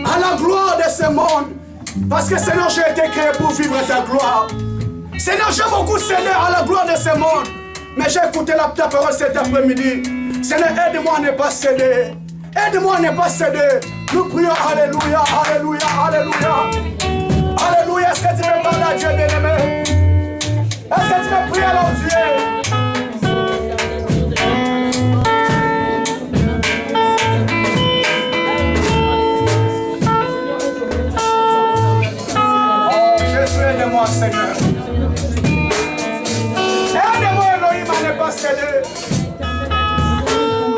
à la gloire de ce monde. Parce que Seigneur, j'ai été créé pour vivre ta gloire. Seigneur, j'ai beaucoup cédé à la gloire de ce monde. Mais j'ai écouté ta parole cet après-midi. Seigneur, aide-moi à ne pas céder. Aide-moi à ne pas céder. Nous prions, alléluia, alléluia, alléluia. Alléluia, est-ce que tu veux parler à Dieu bien-aimé? Est-ce que tu veux prier à Dieu? Aide-moi, Seigneur. Aide-moi, Elohim, à ne pas céder.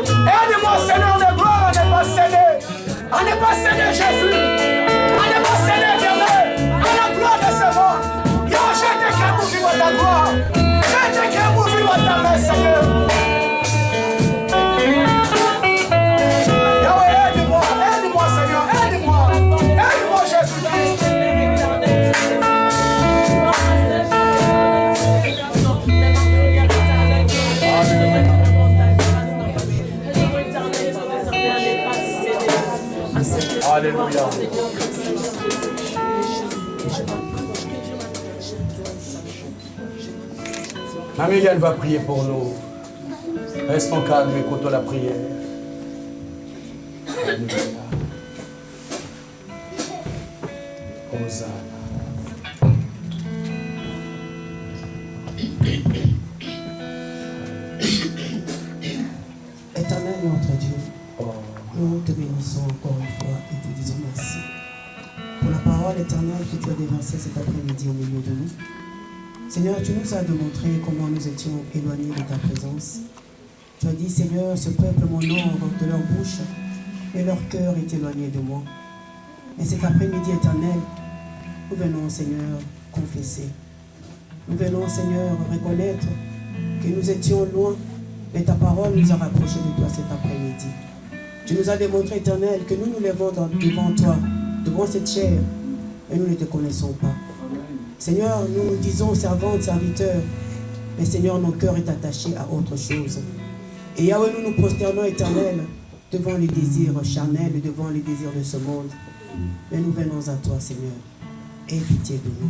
Aide-moi, Seigneur de gloire, à ne pas céder. À ne pas céder, Jésus. À ne pas céder, Dieu, à la gloire de ce monde. Yo, j'ai été créé pour vivre ta gloire. J'ai été créé pour vivre Alléluia. Mamie va prier pour nous. Restons calmes, écoutons la prière. Alléluia. Hosanna. Éternel notre Dieu, nous te bénissons encore une fois et te disons merci pour la parole éternelle que tu as déversée cet après-midi au milieu de nous. Seigneur, tu nous as démontré comment nous étions éloignés de ta présence. Tu as dit, Seigneur, ce peuple m'honore de leur bouche, mais leur cœur est éloigné de moi. Et cet après-midi éternel, nous venons, Seigneur, confesser. Nous venons, Seigneur, reconnaître que nous étions loin, mais ta parole nous a rapprochés de toi cet après-midi. Tu nous as démontré, éternel, que nous nous levons devant toi, devant cette chair, et nous ne te connaissons pas. Seigneur, nous nous disons servantes, serviteurs, mais Seigneur, nos cœurs est attaché à autre chose. Et Yahweh, nous nous prosternons, éternel, devant les désirs charnels, devant les désirs de ce monde. Mais nous venons à toi, Seigneur. Aie pitié de nous.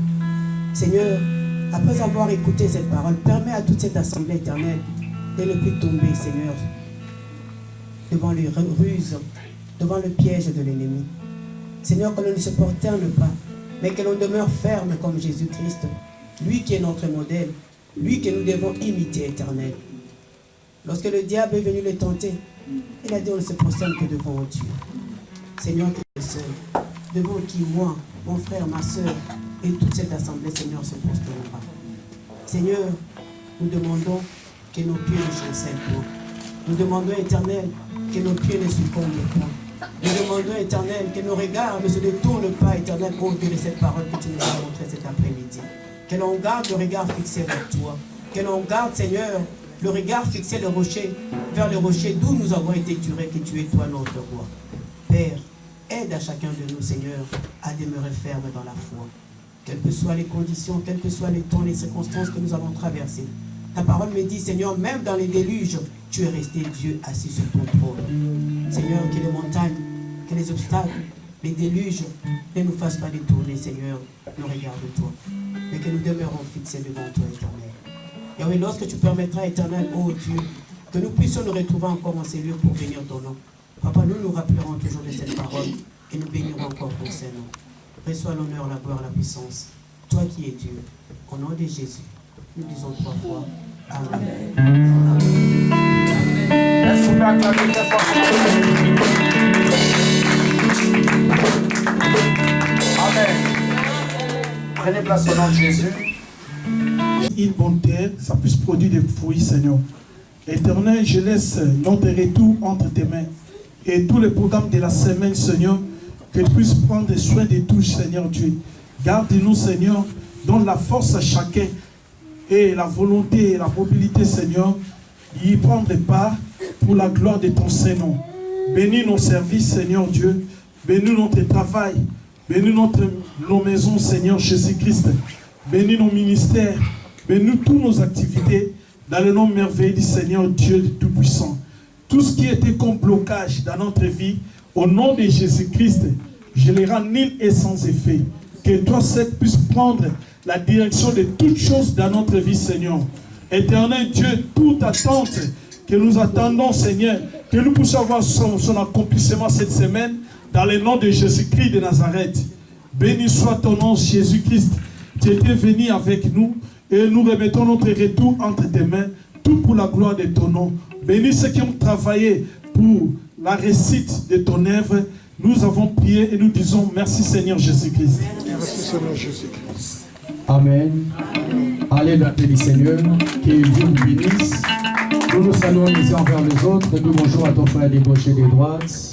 Seigneur, après avoir écouté cette parole, permets à toute cette assemblée éternelle de ne plus tomber, Seigneur, devant les ruses, devant le piège de l'ennemi. Seigneur, que l'on ne se prosterne pas, mais que l'on demeure ferme comme Jésus-Christ, lui qui est notre modèle, lui que nous devons imiter, éternel. Lorsque le diable est venu le tenter, il a dit on ne se prosterne que devant Dieu. Seigneur, tu es seul, devant qui moi, mon frère, ma soeur et toute cette assemblée, Seigneur, se prosternera. Seigneur, nous demandons que nos pieds ne chancellent point. Nous demandons, éternel, que nos pieds ne succombent point. Nous demandons, éternel, que nos regards ne se détournent pas, éternel, au Dieu de cette parole que tu nous as montrée cet après-midi. Que l'on garde le regard fixé vers toi. Que l'on garde, Seigneur, le regard fixé vers le rocher d'où nous avons été tirés, que tu es toi notre roi. Père, aide à chacun de nous, Seigneur, à demeurer ferme dans la foi. Quelles que soient les conditions, quels que soient les temps, les circonstances que nous avons traversées. Ta parole me dit, Seigneur, même dans les déluges, tu es resté Dieu assis sur ton trône. Seigneur, que les montagnes, que les obstacles, les déluges ne nous fassent pas détourner, Seigneur, nos regards de toi. Mais que nous demeurons fixés devant toi, éternel. Et oui, lorsque tu permettras, éternel, ô Dieu, que nous puissions nous retrouver encore en ces lieux pour bénir ton nom. Papa, nous nous rappellerons toujours de cette parole et nous bénirons encore pour ces noms. Reçois l'honneur, la gloire, la puissance. Toi qui es Dieu, au nom de Jésus, nous disons 3 fois Amen. Amen. Est-ce que vous pouvez acclamer très fort? Amen. Prenez place au nom de Jésus. Une bonne terre, ça puisse produire des fruits, Seigneur. Éternel, je laisse notre retour entre tes mains. Et tous les programmes de la semaine, Seigneur, que tu puisses prendre soin de tous, Seigneur Dieu. Garde-nous, Seigneur, donne la force à chacun et la volonté et la mobilité, Seigneur, d'y prendre part pour la gloire de ton Saint-Nom. Bénis nos services, Seigneur Dieu. Bénis notre travail. Bénis nos maisons, Seigneur Jésus-Christ. Bénis nos ministères. Bénis toutes nos activités dans le nom merveilleux du Seigneur Dieu Tout-Puissant. Tout ce qui était comme blocage dans notre vie, au nom de Jésus-Christ, je les rends nul et sans effet. Que toi seul puisses prendre la direction de toutes choses dans notre vie, Seigneur. Éternel Dieu, toute attente que nous attendons, Seigneur, que nous puissions avoir son accomplissement cette semaine, dans le nom de Jésus-Christ de Nazareth. Béni soit ton nom, Jésus-Christ. Tu étais venu avec nous et nous remettons notre retour entre tes mains, tout pour la gloire de ton nom. Bénis ceux qui ont travaillé pour la réussite de ton œuvre. Nous avons prié et nous disons merci Seigneur Jésus-Christ. Merci Seigneur Jésus-Christ. Amen. Allez l'appeler du Seigneur, qu'il vous bénisse. Nous nous saluons les uns envers les autres. Nous bonjour à ton frère débauché des droites.